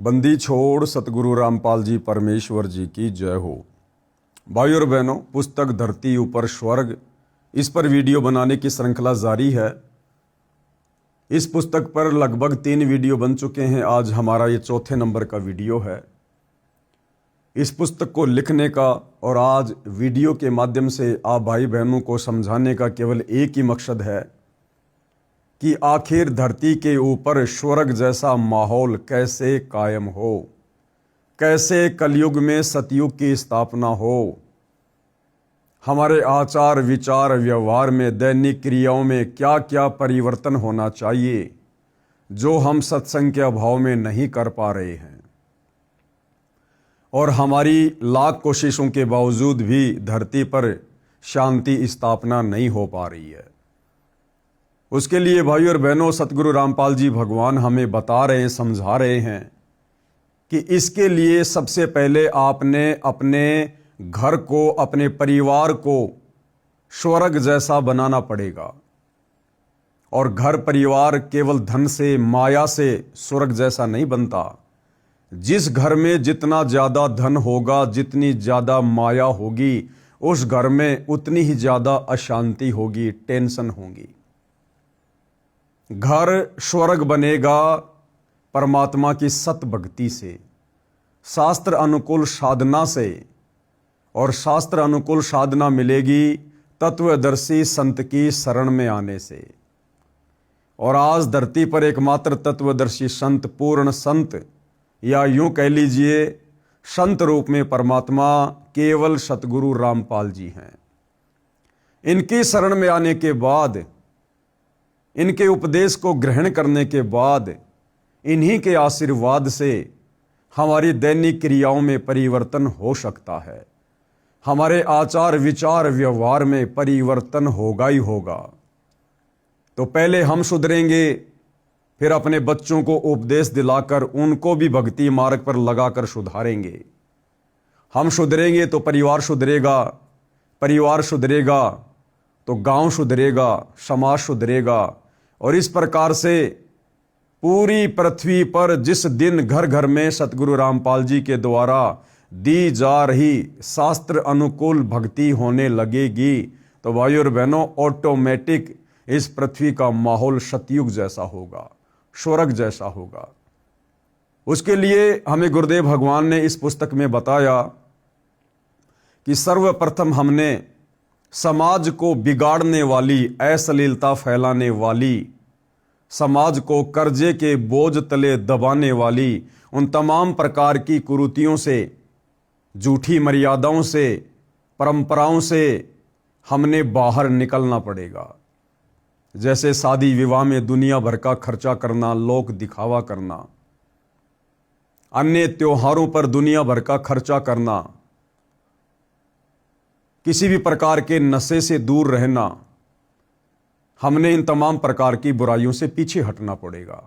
बंदी छोड़ सतगुरु रामपाल जी परमेश्वर जी की जय हो। भाई और बहनों, पुस्तक धरती ऊपर स्वर्ग, इस पर वीडियो बनाने की श्रृंखला जारी है। इस पुस्तक पर लगभग 3 वीडियो बन चुके हैं। आज हमारा ये चौथे नंबर का वीडियो है। इस पुस्तक को लिखने का और आज वीडियो के माध्यम से आप भाई बहनों को समझाने का केवल एक ही मकसद है कि आखिर धरती के ऊपर स्वर्ग जैसा माहौल कैसे कायम हो, कैसे कलयुग में सतयुग की स्थापना हो, हमारे आचार विचार व्यवहार में दैनिक क्रियाओं में क्या क्या परिवर्तन होना चाहिए जो हम सत्संग के अभाव में नहीं कर पा रहे हैं और हमारी लाख कोशिशों के बावजूद भी धरती पर शांति स्थापना नहीं हो पा रही है। उसके लिए भाई और बहनों, सतगुरु रामपाल जी भगवान हमें बता रहे हैं, समझा रहे हैं कि इसके लिए सबसे पहले आपने अपने घर को, अपने परिवार को स्वर्ग जैसा बनाना पड़ेगा। और घर परिवार केवल धन से, माया से स्वर्ग जैसा नहीं बनता। जिस घर में जितना ज़्यादा धन होगा, जितनी ज़्यादा माया होगी, उस घर में उतनी ही ज़्यादा अशांति होगी, टेंशन होगी। घर स्वर्ग बनेगा परमात्मा की सत भक्ति से, शास्त्र अनुकूल साधना से, और शास्त्र अनुकूल साधना मिलेगी तत्वदर्शी संत की शरण में आने से। और आज धरती पर एकमात्र तत्वदर्शी संत, पूर्ण संत, या यूं कह लीजिए संत रूप में परमात्मा केवल सतगुरु रामपाल जी हैं। इनकी शरण में आने के बाद, इनके उपदेश को ग्रहण करने के बाद, इन्हीं के आशीर्वाद से हमारी दैनिक क्रियाओं में परिवर्तन हो सकता है। हमारे आचार विचार व्यवहार में परिवर्तन होगा ही होगा। तो पहले हम सुधरेंगे, फिर अपने बच्चों को उपदेश दिलाकर उनको भी भक्ति मार्ग पर लगाकर सुधारेंगे। हम सुधरेंगे तो परिवार सुधरेगा, परिवार सुधरेगा तो गांव सुधरेगा, समाज सुधरेगा। और इस प्रकार से पूरी पृथ्वी पर जिस दिन घर घर में सतगुरु रामपाल जी के द्वारा दी जा रही शास्त्र अनुकूल भक्ति होने लगेगी, तो भाई और बहनों, ऑटोमेटिक इस पृथ्वी का माहौल सतयुग जैसा होगा, स्वर्ग जैसा होगा। उसके लिए हमें गुरुदेव भगवान ने इस पुस्तक में बताया कि सर्वप्रथम हमने समाज को बिगाड़ने वाली, अश्लीलता फैलाने वाली, समाज को कर्जे के बोझ तले दबाने वाली उन तमाम प्रकार की कुरीतियों से, झूठी मर्यादाओं से, परंपराओं से हमने बाहर निकलना पड़ेगा। जैसे शादी विवाह में दुनिया भर का खर्चा करना, लोक दिखावा करना, अन्य त्योहारों पर दुनिया भर का खर्चा करना, किसी भी प्रकार के नशे से दूर रहना, हमने इन तमाम प्रकार की बुराइयों से पीछे हटना पड़ेगा।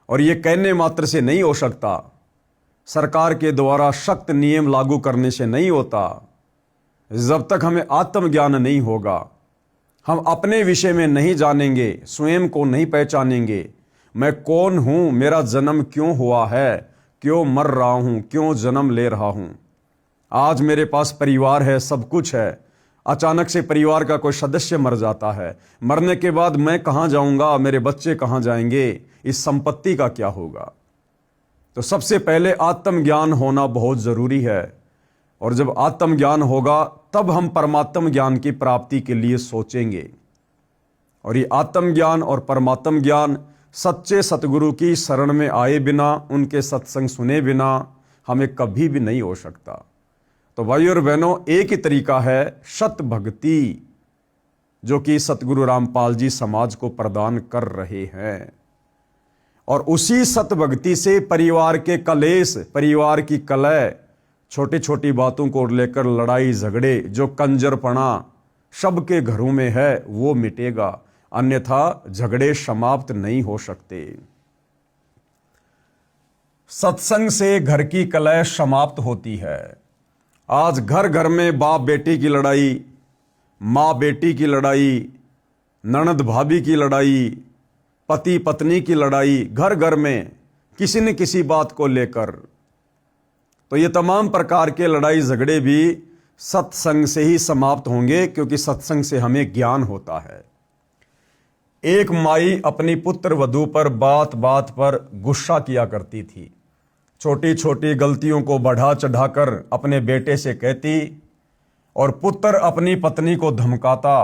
और ये कहने मात्र से नहीं हो सकता, सरकार के द्वारा सख्त नियम लागू करने से नहीं होता। जब तक हमें आत्मज्ञान नहीं होगा, हम अपने विषय में नहीं जानेंगे, स्वयं को नहीं पहचानेंगे, मैं कौन हूं, मेरा जन्म क्यों हुआ है, क्यों मर रहा हूं, क्यों जन्म ले रहा हूं। आज मेरे पास परिवार है, सब कुछ है, अचानक से परिवार का कोई सदस्य मर जाता है, मरने के बाद मैं कहां जाऊंगा, मेरे बच्चे कहां जाएंगे, इस संपत्ति का क्या होगा। तो सबसे पहले आत्मज्ञान होना बहुत जरूरी है। और जब आत्मज्ञान होगा तब हम परमात्म ज्ञान की प्राप्ति के लिए सोचेंगे। और ये आत्मज्ञान और परमात्म ज्ञान सच्चे सतगुरु की शरण में आए बिना, उनके सत्संग सुने बिना हमें कभी भी नहीं हो सकता। तो भाई और बहनों, एक ही तरीका है सत भक्ति, जो कि सतगुरु रामपाल जी समाज को प्रदान कर रहे हैं। और उसी सत भक्ति से परिवार के कलेश, परिवार की कलह, छोटी छोटी बातों को लेकर लड़ाई झगड़े, जो कंजरपना सबके घरों में है, वो मिटेगा। अन्यथा झगड़े समाप्त नहीं हो सकते। सत्संग से घर की कलह समाप्त होती है। आज घर घर में बाप बेटी की लड़ाई, माँ बेटी की लड़ाई, ननद भाभी की लड़ाई, पति पत्नी की लड़ाई, घर घर में किसी न किसी बात को लेकर। तो ये तमाम प्रकार के लड़ाई झगड़े भी सत्संग से ही समाप्त होंगे, क्योंकि सत्संग से हमें ज्ञान होता है। एक माई अपनी पुत्र वधू पर बात बात पर गुस्सा किया करती थी। छोटी छोटी गलतियों को बढ़ा चढ़ाकर अपने बेटे से कहती और पुत्र अपनी पत्नी को धमकाता।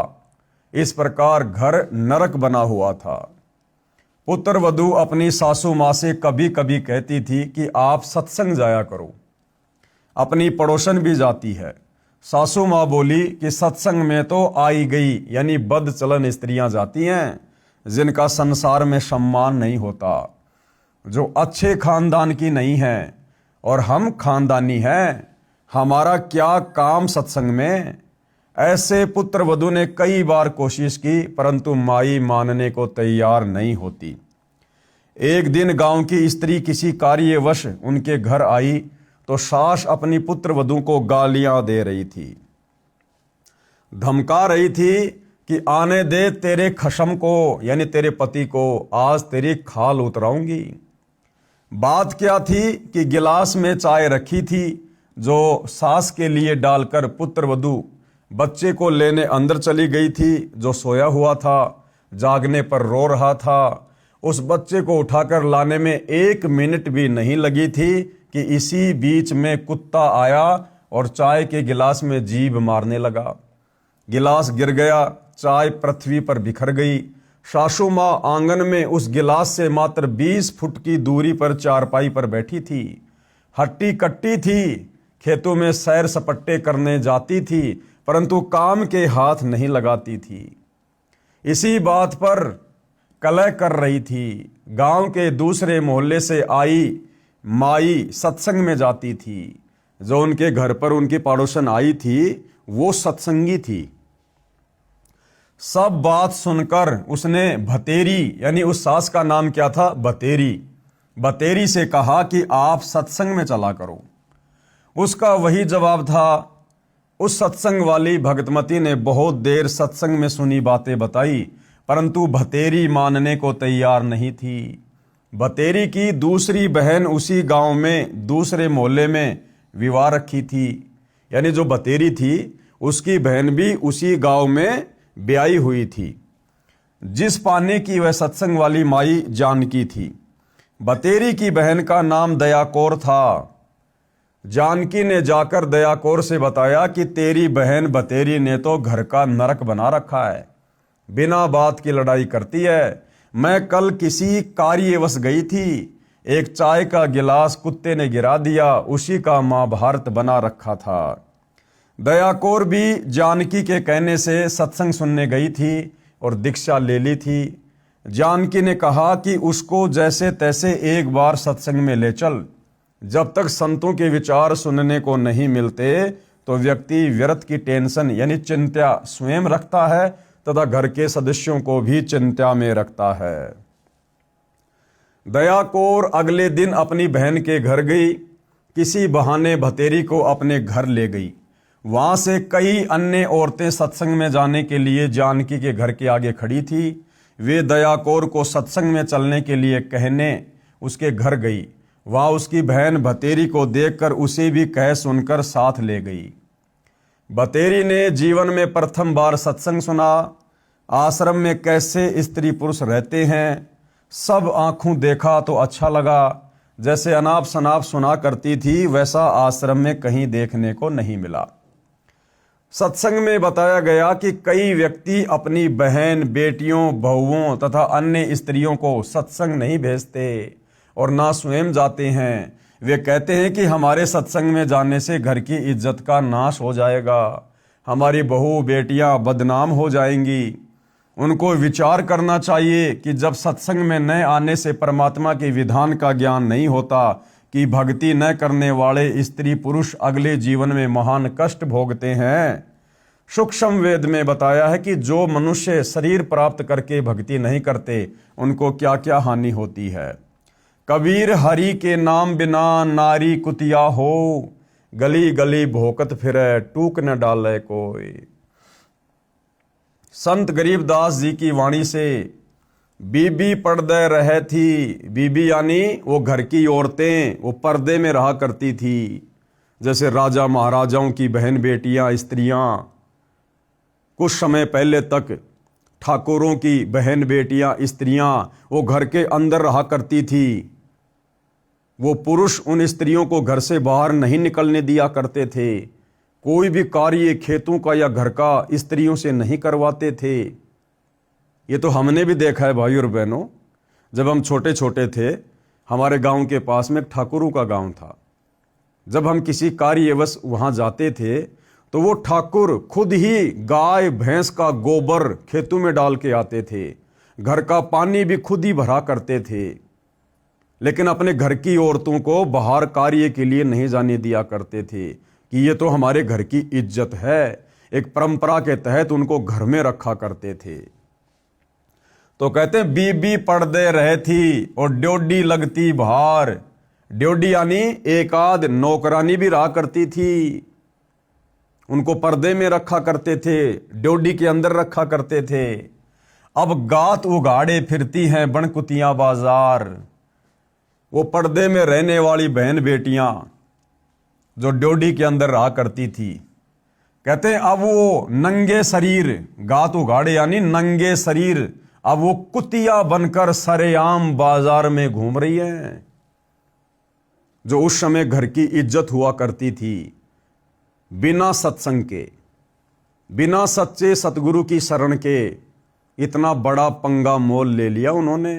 इस प्रकार घर नरक बना हुआ था। पुत्र वधू अपनी सासू माँ से कभी कभी कहती थी कि आप सत्संग जाया करो। अपनी पड़ोसन भी जाती है। सासू माँ बोली कि सत्संग में तो आई गई, यानी बदचलन स्त्रियां जाती हैं जिनका संसार में सम्मान नहीं होता, जो अच्छे खानदान की नहीं है, और हम खानदानी हैं, हमारा क्या काम सत्संग में। ऐसे पुत्र वधू ने कई बार कोशिश की, परंतु माई मानने को तैयार नहीं होती। एक दिन गांव की स्त्री किसी कार्यवश उनके घर आई तो सास अपनी पुत्र वधू को गालियां दे रही थी, धमका रही थी कि आने दे तेरे खशम को, यानी तेरे पति को, आज तेरी खाल उतराऊंगी। बात क्या थी कि गिलास में चाय रखी थी जो सास के लिए डालकर पुत्र वधू बच्चे को लेने अंदर चली गई थी, जो सोया हुआ था, जागने पर रो रहा था। उस बच्चे को उठाकर लाने में 1 मिनट भी नहीं लगी थी कि इसी बीच में कुत्ता आया और चाय के गिलास में जीभ मारने लगा। गिलास गिर गया, चाय पृथ्वी पर बिखर गई। सासू माँ आंगन में उस गिलास से मात्र 20 फुट की दूरी पर चारपाई पर बैठी थी। हट्टी कट्टी थी, खेतों में सैर सपट्टे करने जाती थी, परंतु काम के हाथ नहीं लगाती थी। इसी बात पर कलह कर रही थी। गांव के दूसरे मोहल्ले से आई माई सत्संग में जाती थी। जो उनके घर पर उनकी पड़ोसन आई थी वो सत्संगी थी। सब बात सुनकर उसने भतेरी, यानी उस सास का नाम क्या था, भतेरी से कहा कि आप सत्संग में चला करो। उसका वही जवाब था। उस सत्संग वाली भगतमती ने बहुत देर सत्संग में सुनी बातें बताई, परंतु भतेरी मानने को तैयार नहीं थी। भतेरी की दूसरी बहन उसी गांव में दूसरे मोहल्ले में विवाह रखी थी, यानी जो भतेरी थी उसकी बहन भी उसी गांव में ब्याही हुई थी, जिस पाने की वह सत्संग वाली माई जानकी थी। भतेरी की बहन का नाम दया कौर था। जानकी ने जाकर दया कौर से बताया कि तेरी बहन भतेरी ने तो घर का नरक बना रखा है, बिना बात की लड़ाई करती है। मैं कल किसी कार्यवश गई थी, एक चाय का गिलास कुत्ते ने गिरा दिया, उसी का महाभारत बना रखा था। दया कौर भी जानकी के कहने से सत्संग सुनने गई थी और दीक्षा ले ली थी। जानकी ने कहा कि उसको जैसे तैसे एक बार सत्संग में ले चल। जब तक संतों के विचार सुनने को नहीं मिलते तो व्यक्ति व्यर्थ की टेंशन यानी चिंता स्वयं रखता है तथा घर के सदस्यों को भी चिंता में रखता है। दया कौर अगले दिन अपनी बहन के घर गई। किसी बहाने भतेरी को अपने घर ले गई। वहां से कई अन्य औरतें सत्संग में जाने के लिए जानकी के घर के आगे खड़ी थी। वे दया कौर को सत्संग में चलने के लिए कहने उसके घर गई। वहां उसकी बहन भतेरी को देखकर उसे भी कह सुनकर साथ ले गई। भतेरी ने जीवन में प्रथम बार सत्संग सुना। आश्रम में कैसे स्त्री पुरुष रहते हैं सब आंखों देखा तो अच्छा लगा। जैसे अनाप शनाप सुना करती थी वैसा आश्रम में कहीं देखने को नहीं मिला। सत्संग में बताया गया कि कई व्यक्ति अपनी बहन, बेटियों, बहुओं तथा अन्य स्त्रियों को सत्संग नहीं भेजते और ना स्वयं जाते हैं। वे कहते हैं कि हमारे सत्संग में जाने से घर की इज्जत का नाश हो जाएगा, हमारी बहू बेटियां बदनाम हो जाएंगी। उनको विचार करना चाहिए कि जब सत्संग में न आने से परमात्मा के विधान का ज्ञान नहीं होता कि भक्ति न करने वाले स्त्री पुरुष अगले जीवन में महान कष्ट भोगते हैं। सूक्ष्म वेद में बताया है कि जो मनुष्य शरीर प्राप्त करके भक्ति नहीं करते उनको क्या क्या हानि होती है। कबीर हरि के नाम बिना नारी कुतिया हो, गली गली भोकत फिरे टूक न डाले कोई। संत गरीबदास जी की वाणी से बीबी पर्दे रहे थी। बीबी यानी वो घर की औरतें, वो पर्दे में रहा करती थी। जैसे राजा महाराजाओं की बहन बेटियां, स्त्रियां, कुछ समय पहले तक ठाकुरों की बहन बेटियां, स्त्रियां वो घर के अंदर रहा करती थी। वो पुरुष उन स्त्रियों को घर से बाहर नहीं निकलने दिया करते थे। कोई भी कार्य खेतों का या घर का स्त्रियों से नहीं करवाते थे। ये तो हमने भी देखा है भाई और बहनों। जब हम छोटे छोटे थे, हमारे गांव के पास में एक ठाकुरों का गांव था। जब हम किसी कार्यवश वहां जाते थे तो वो ठाकुर खुद ही गाय भैंस का गोबर खेतों में डाल के आते थे। घर का पानी भी खुद ही भरा करते थे। लेकिन अपने घर की औरतों को बाहर कार्य के लिए नहीं जाने दिया करते थे कि ये तो हमारे घर की इज्जत है। एक परंपरा के तहत उनको घर में रखा करते थे। तो कहते हैं बीबी पर्दे रहे थी और ड्योडी लगती बाहर। ड्योडी यानी एक आध नौकरानी भी रहा करती थी। उनको पर्दे में रखा करते थे, ड्योडी के अंदर रखा करते थे। अब गात उगाड़े फिरती हैं बनकुतियां बाजार। वो पर्दे में रहने वाली बहन बेटियां जो ड्योडी के अंदर रहा करती थी, कहते हैं अब वो नंगे शरीर, गात उगाड़े यानी नंगे शरीर, अब वो कुतिया बनकर सरेआम बाजार में घूम रही है। जो उस समय घर की इज्जत हुआ करती थी, बिना सत्संग के, बिना सच्चे सतगुरु की शरण के इतना बड़ा पंगा मोल ले लिया उन्होंने।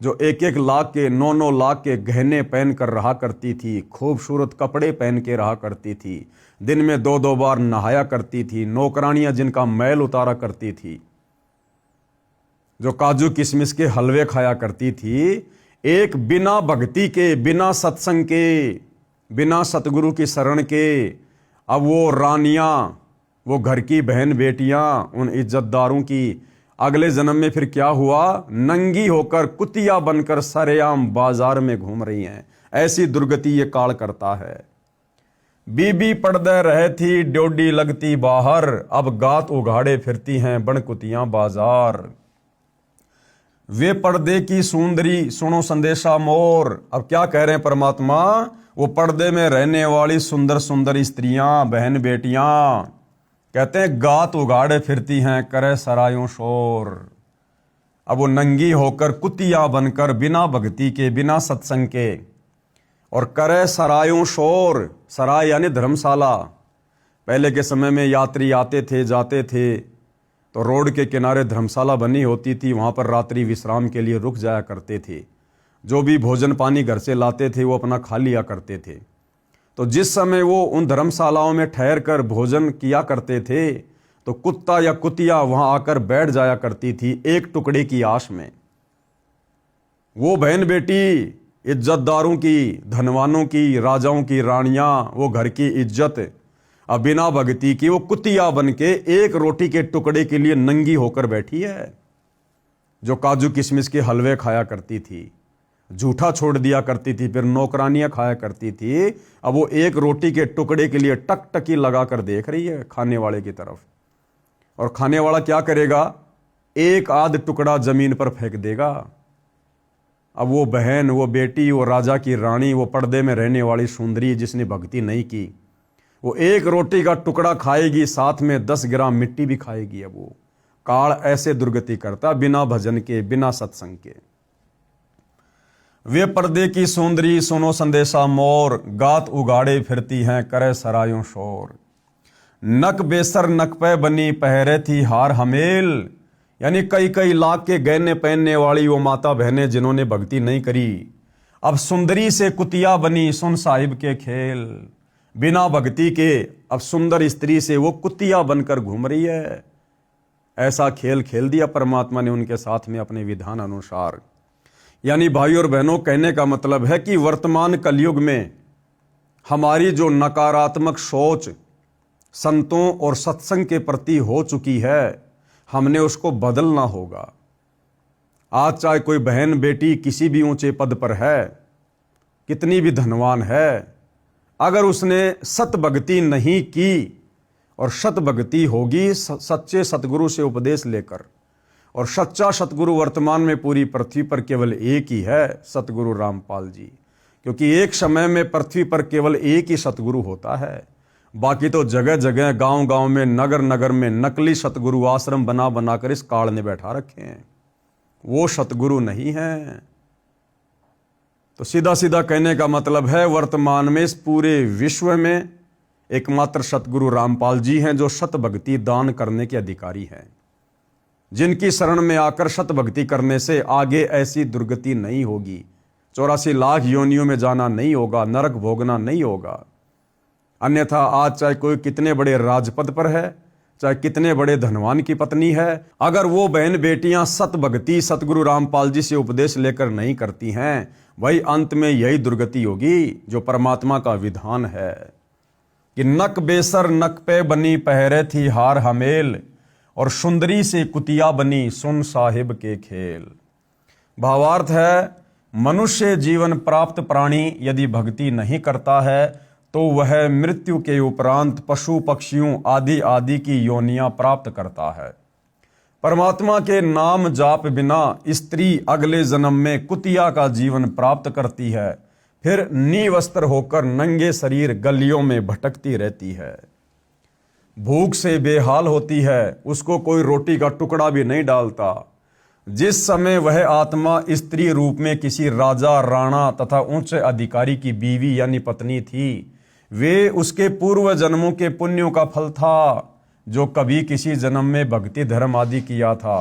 जो 1-1 लाख के, 9-9 लाख के गहने पहन कर रहा करती थी, खूबसूरत कपड़े पहन के रहा करती थी, दिन में 2-2 बार नहाया करती थी, नौकरानियां जिनका मैल उतारा करती थी, जो काजू किशमिश के हलवे खाया करती थी, एक बिना भक्ति के, बिना सत्संग के, बिना सतगुरु की शरण के, अब वो रानियां, वो घर की बहन बेटियां, उन इज्जतदारों की अगले जन्म में फिर क्या हुआ, नंगी होकर कुतिया बनकर सरेआम बाजार में घूम रही हैं। ऐसी दुर्गति ये काल करता है। बीबी पर्दे रहे थी ड्योडी लगती बाहर, अब गात उघाड़े फिरती हैं बनकुतियां बाजार। वे पर्दे की सुंदरी सुनो संदेशा मोर। अब क्या कह रहे हैं परमात्मा, वो पर्दे में रहने वाली सुंदर सुंदर स्त्रियां, बहन बेटियां, कहते हैं गात उगाड़े फिरती हैं करे सरायों शोर। अब वो नंगी होकर कुतिया बनकर बिना भक्ति के, बिना सत्संग के, और करे सरायों शोर। सराय यानी धर्मशाला। पहले के समय में यात्री आते थे, जाते थे, तो रोड के किनारे धर्मशाला बनी होती थी। वहाँ पर रात्रि विश्राम के लिए रुक जाया करते थे। जो भी भोजन पानी घर से लाते थे वो अपना खा लिया करते थे। तो जिस समय वो उन धर्मशालाओं में ठहर कर भोजन किया करते थे, तो कुत्ता या कुतिया वहाँ आकर बैठ जाया करती थी एक टुकड़े की आश में। वो बहन बेटी इज्जतदारों की, धनवानों की, राजाओं की रानियां, वो घर की इज्जत, अब बिना भक्ति की वो कुतिया बन के एक रोटी के टुकड़े के लिए नंगी होकर बैठी है। जो काजू किशमिश के हलवे खाया करती थी, झूठा छोड़ दिया करती थी, फिर नौकरानियां खाया करती थी, अब वो एक रोटी के टुकड़े के लिए टकटकी लगाकर देख रही है खाने वाले की तरफ। और खाने वाला क्या करेगा, एक आध टुकड़ा जमीन पर फेंक देगा। अब वो बहन, वो बेटी, वो राजा की रानी, वो पर्दे में रहने वाली सुंदरी जिसने भक्ति नहीं की, वो एक रोटी का टुकड़ा खाएगी, साथ में 10 ग्राम मिट्टी भी खाएगी। अब वो काल ऐसे दुर्गति करता बिना भजन के, बिना सत्संग के। वे पर्दे की सुंदरी सुनो संदेशा मोर, गात उगाड़े फिरती हैं करे सरायों शोर। नक बेसर नक पे बनी पहरे थी हार हमेल, यानी कई कई लाख के गहने पहनने वाली वो माता बहनें जिन्होंने भक्ति नहीं करी, अब सुंदरी से कुतिया बनी सुन साहिब के खेल। बिना भक्ति के अब सुंदर स्त्री से वो कुतिया बनकर घूम रही है। ऐसा खेल खेल दिया परमात्मा ने उनके साथ में अपने विधान अनुसार। यानी भाई और बहनों, कहने का मतलब है कि वर्तमान कलयुग में हमारी जो नकारात्मक सोच संतों और सत्संग के प्रति हो चुकी है, हमने उसको बदलना होगा। आज चाहे कोई बहन बेटी किसी भी ऊंचे पद पर है, कितनी भी धनवान है, अगर उसने सत भक्ति नहीं की, और सत भक्ति होगी सच्चे सतगुरु से उपदेश लेकर, और सच्चा सतगुरु वर्तमान में पूरी पृथ्वी पर केवल एक ही है, सतगुरु रामपाल जी। क्योंकि एक समय में पृथ्वी पर केवल एक ही सतगुरु होता है, बाकी तो जगह जगह गांव गांव में नगर नगर में नकली सतगुरु आश्रम बना बनाकर इस काल ने बैठा रखे हैं। वो सतगुरु नहीं है। तो सीधा सीधा कहने का मतलब है, वर्तमान में इस पूरे विश्व में एकमात्र सतगुरु रामपाल जी हैं जो सत भक्ति दान करने के अधिकारी हैं, जिनकी शरण में आकर सत भक्ति करने से आगे ऐसी दुर्गति नहीं होगी, 84 लाख योनियों में जाना नहीं होगा, नरक भोगना नहीं होगा। अन्यथा आज चाहे कोई कितने बड़े राजपद पर है, चाहे कितने बड़े धनवान की पत्नी है, अगर वो बहन बेटियां सत भक्ति सतगुरु रामपाल जी से उपदेश लेकर नहीं करती हैं, वही अंत में यही दुर्गति होगी जो परमात्मा का विधान है कि नक बेसर नक पे बनी पहरे थी हार हमेल, और सुंदरी से कुतिया बनी सुन साहिब के खेल। भावार्थ है, मनुष्य जीवन प्राप्त प्राणी यदि भक्ति नहीं करता है तो वह मृत्यु के उपरांत पशु पक्षियों आदि आदि की योनियां प्राप्त करता है। परमात्मा के नाम जाप बिना स्त्री अगले जन्म में कुतिया का जीवन प्राप्त करती है, फिर निवस्त्र होकर नंगे शरीर गलियों में भटकती रहती है, भूख से बेहाल होती है, उसको कोई रोटी का टुकड़ा भी नहीं डालता। जिस समय वह आत्मा स्त्री रूप में किसी राजा राणा तथा ऊंचे अधिकारी की बीवी यानी पत्नी थी, वे उसके पूर्व जन्मों के पुण्यों का फल था, जो कभी किसी जन्म में भक्ति धर्म आदि किया था।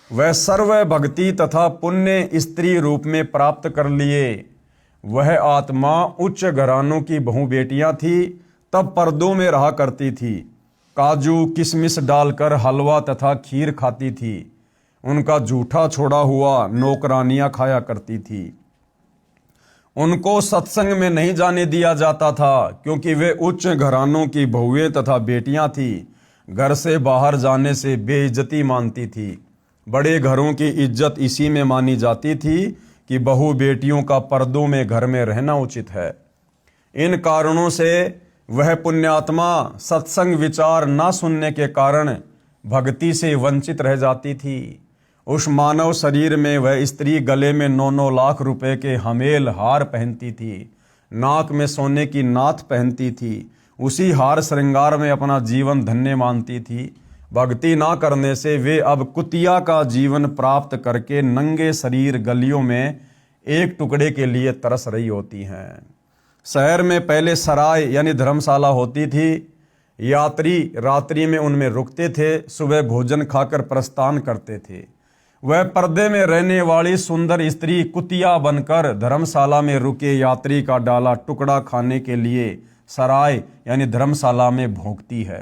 वह सर्व भक्ति तथा पुण्य स्त्री रूप में प्राप्त कर लिए। वह आत्मा उच्च घरानों की बहु बेटियां थी, तब पर्दों में रहा करती थी, काजू किशमिश डालकर हलवा तथा खीर खाती थी, उनका जूठा छोड़ा हुआ नौकरानियां खाया करती थी। उनको सत्संग में नहीं जाने दिया जाता था, क्योंकि वे उच्च घरानों की बहुएं तथा बेटियां थी, घर से बाहर जाने से बेइज्जती मानती थी। बड़े घरों की इज्जत इसी में मानी जाती थी कि बहु बेटियों का पर्दों में घर में रहना उचित है। इन कारणों से वह पुण्यात्मा सत्संग विचार न सुनने के कारण भक्ति से वंचित रह जाती थी। उस मानव शरीर में वह स्त्री गले में 9-9 लाख रुपए के हमेल हार पहनती थी, नाक में सोने की नाथ पहनती थी, उसी हार श्रृंगार में अपना जीवन धन्य मानती थी। भक्ति ना करने से वे अब कुतिया का जीवन प्राप्त करके नंगे शरीर गलियों में एक टुकड़े के लिए तरस रही होती हैं। शहर में पहले सराय यानी धर्मशाला होती थी, यात्री रात्रि में उनमें रुकते थे, सुबह भोजन खाकर प्रस्थान करते थे। वह पर्दे में रहने वाली सुंदर स्त्री कुतिया बनकर धर्मशाला में रुके यात्री का डाला टुकड़ा खाने के लिए सराय यानी धर्मशाला में भोंकती है।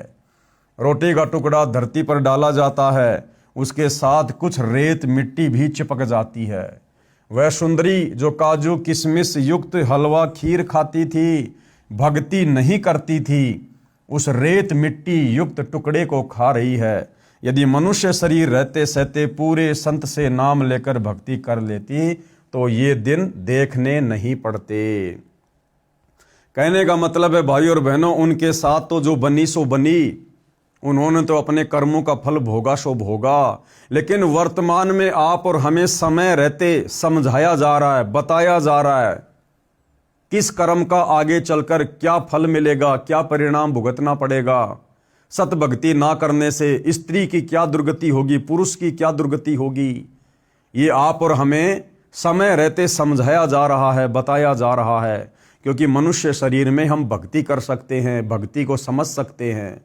रोटी का टुकड़ा धरती पर डाला जाता है, उसके साथ कुछ रेत मिट्टी भी चिपक जाती है। वह सुंदरी जो काजू किशमिश युक्त हलवा खीर खाती थी, भक्ति नहीं करती थी, उस रेत मिट्टी युक्त टुकड़े को खा रही है। यदि मनुष्य शरीर रहते सहते पूरे संत से नाम लेकर भक्ति कर लेती तो ये दिन देखने नहीं पड़ते। कहने का मतलब है भाई और बहनों, उनके साथ तो जो बनी सो बनी, उन्होंने तो अपने कर्मों का फल भोगा सो भोगा। लेकिन वर्तमान में आप और हमें समय रहते समझाया जा रहा है, बताया जा रहा है किस कर्म का आगे चलकर क्या फल मिलेगा, क्या परिणाम भुगतना पड़ेगा। सत भक्ति ना करने से स्त्री की क्या दुर्गति होगी, पुरुष की क्या दुर्गति होगी, ये आप और हमें समय रहते समझाया जा रहा है, बताया जा रहा है। क्योंकि मनुष्य शरीर में हम भक्ति कर सकते हैं, भक्ति को समझ सकते हैं,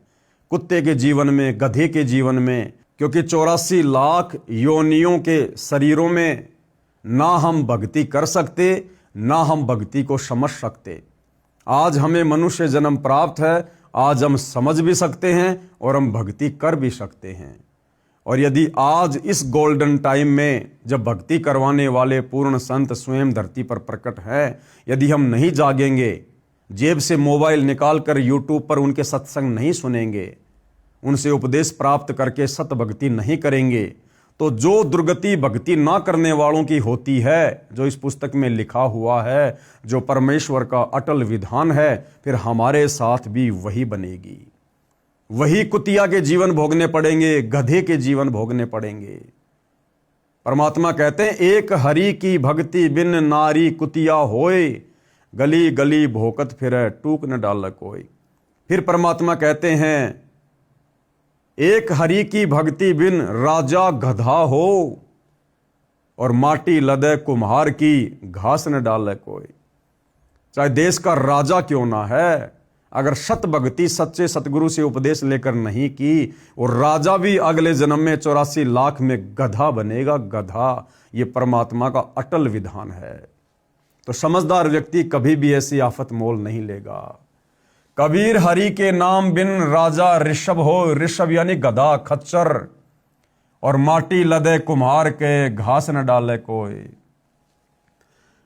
कुत्ते के जीवन में, गधे के जीवन में, क्योंकि 84 लाख योनियों के शरीरों में ना हम भक्ति कर सकते, ना हम भक्ति को समझ सकते। आज हमें मनुष्य जन्म प्राप्त है, आज हम समझ भी सकते हैं और हम भक्ति कर भी सकते हैं। और यदि आज इस गोल्डन टाइम में जब भक्ति करवाने वाले पूर्ण संत स्वयं धरती पर प्रकट है, यदि हम नहीं जागेंगे, जेब से मोबाइल निकालकर यूट्यूब पर उनके सत्संग नहीं सुनेंगे, उनसे उपदेश प्राप्त करके सत भक्ति नहीं करेंगे, तो जो दुर्गति भक्ति ना करने वालों की होती है, जो इस पुस्तक में लिखा हुआ है, जो परमेश्वर का अटल विधान है, फिर हमारे साथ भी वही बनेगी। वही कुतिया के जीवन भोगने पड़ेंगे, गधे के जीवन भोगने पड़ेंगे। परमात्मा कहते हैं एक हरि की भक्ति बिन नारी कुतिया होए, गली गली भोकत फिरे टूक न डाल कोई। फिर परमात्मा कहते हैं एक हरि की भक्ति बिन राजा गधा हो, और माटी लदे कुम्हार की घास न डाले कोई। चाहे देश का राजा क्यों ना है, अगर सत भक्ति सच्चे सतगुरु से उपदेश लेकर नहीं की, और राजा भी अगले जन्म में 84 लाख में गधा बनेगा, गधा। ये परमात्मा का अटल विधान है। तो समझदार व्यक्ति कभी भी ऐसी आफत मोल नहीं लेगा। कबीर हरि के नाम बिन राजा ऋषभ हो, ऋषभ यानी गधा खच्चर, और माटी लदे कुम्हार के घास न डाले कोई।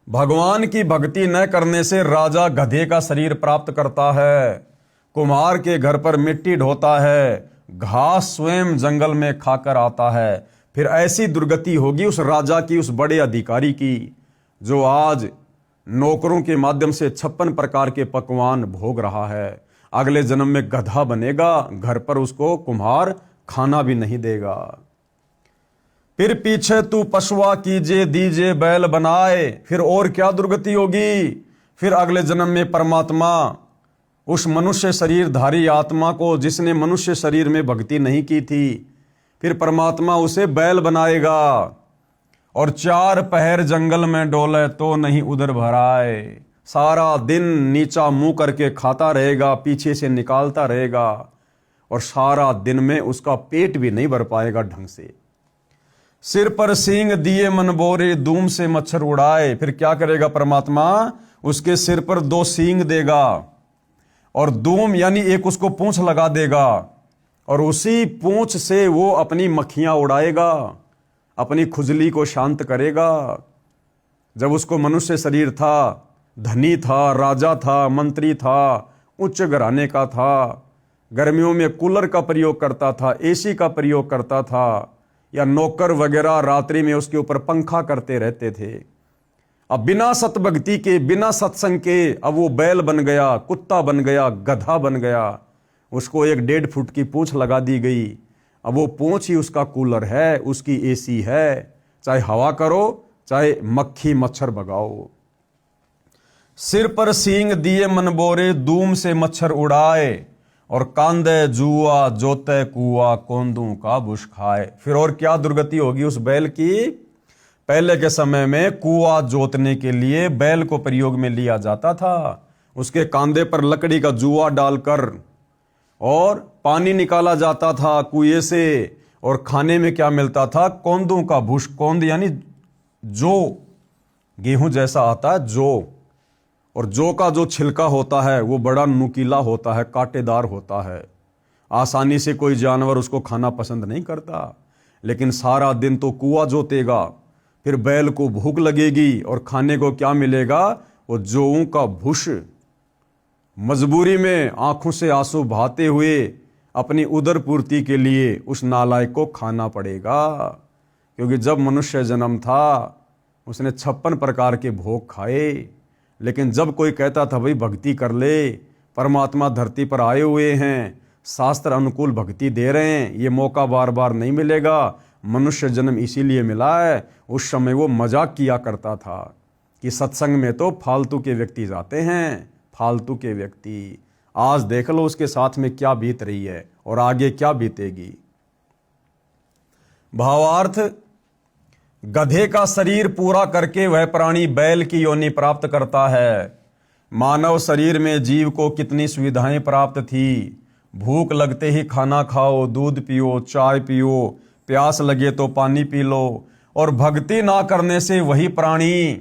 भगवान की भक्ति न करने से राजा गधे का शरीर प्राप्त करता है, कुम्हार के घर पर मिट्टी ढोता है, घास स्वयं जंगल में खाकर आता है। फिर ऐसी दुर्गति होगी उस राजा की, उस बड़े अधिकारी की, जो आज नौकरों के माध्यम से 56 प्रकार के पकवान भोग रहा है। अगले जन्म में गधा बनेगा, घर पर उसको कुम्हार खाना भी नहीं देगा। फिर पीछे तू पशुआ कीजे दीजे बैल बनाए। फिर और क्या दुर्गति होगी। फिर अगले जन्म में परमात्मा उस मनुष्य शरीरधारी आत्मा को, जिसने मनुष्य शरीर में भक्ति नहीं की थी, फिर परमात्मा उसे बैल बनाएगा, और 4 पहर जंगल में डोले तो नहीं उधर भराए। सारा दिन नीचा मुंह करके खाता रहेगा, पीछे से निकालता रहेगा, और सारा दिन में उसका पेट भी नहीं भर पाएगा ढंग से। सिर पर सींग दिए मन बोरे, धूम से मच्छर उड़ाए। फिर क्या करेगा परमात्मा, उसके सिर पर 2 सींग देगा, और धूम यानी एक उसको पूंछ लगा देगा, और उसी पूंछ से वो अपनी मक्खियां उड़ाएगा, अपनी खुजली को शांत करेगा। जब उसको मनुष्य शरीर था, धनी था, राजा था, मंत्री था, उच्च घराने का था, गर्मियों में कूलर का प्रयोग करता था, एसी का प्रयोग करता था, या नौकर वगैरह रात्रि में उसके ऊपर पंखा करते रहते थे। अब बिना सतभक्ति के, बिना सत्संग के, अब वो बैल बन गया, कुत्ता बन गया, गधा बन गया। उसको 1.5 फुट की पूंछ लगा दी गई। अब वो पूंछ ही उसका कूलर है, उसकी एसी है। चाहे हवा करो, चाहे मक्खी मच्छर भगाओ। सिर पर सींग दिए मन बोरे, धूम से मच्छर उड़ाए, और कांदे जुआ जोते कुआ, कोंदू का बुश खाए। फिर और क्या दुर्गति होगी उस बैल की। पहले के समय में कुआ जोतने के लिए बैल को प्रयोग में लिया जाता था। उसके कांधे पर लकड़ी का जुआ डालकर और पानी निकाला जाता था कुएं से, और खाने में क्या मिलता था, कोंदू का भूष। कोंद यानी जो, गेहूं जैसा आता है जो, और जौ का जो छिलका होता है वो बड़ा नुकीला होता है, कांटेदार होता है। आसानी से कोई जानवर उसको खाना पसंद नहीं करता। लेकिन सारा दिन तो कुआं जोतेगा, फिर बैल को भूख लगेगी, और खाने को क्या मिलेगा, वो जौं का भूष। मजबूरी में आंखों से आंसू बहाते हुए अपनी उदर पूर्ति के लिए उस नालायक को खाना पड़ेगा। क्योंकि जब मनुष्य जन्म था उसने 56 प्रकार के भोग खाए। लेकिन जब कोई कहता था भाई भक्ति कर ले, परमात्मा धरती पर आए हुए हैं, शास्त्र अनुकूल भक्ति दे रहे हैं, ये मौका बार बार नहीं मिलेगा, मनुष्य जन्म इसीलिए मिला है, उस समय वो मजाक किया करता था कि सत्संग में तो फालतू के व्यक्ति जाते हैं, फालतू के व्यक्ति। आज देख लो उसके साथ में क्या बीत रही है और आगे क्या बीतेगी। भावार्थ, गधे का शरीर पूरा करके वह प्राणी बैल की योनि प्राप्त करता है। मानव शरीर में जीव को कितनी सुविधाएं प्राप्त थी। भूख लगते ही खाना खाओ, दूध पियो, चाय पियो, प्यास लगे तो पानी पी लो। और भक्ति ना करने से वही प्राणी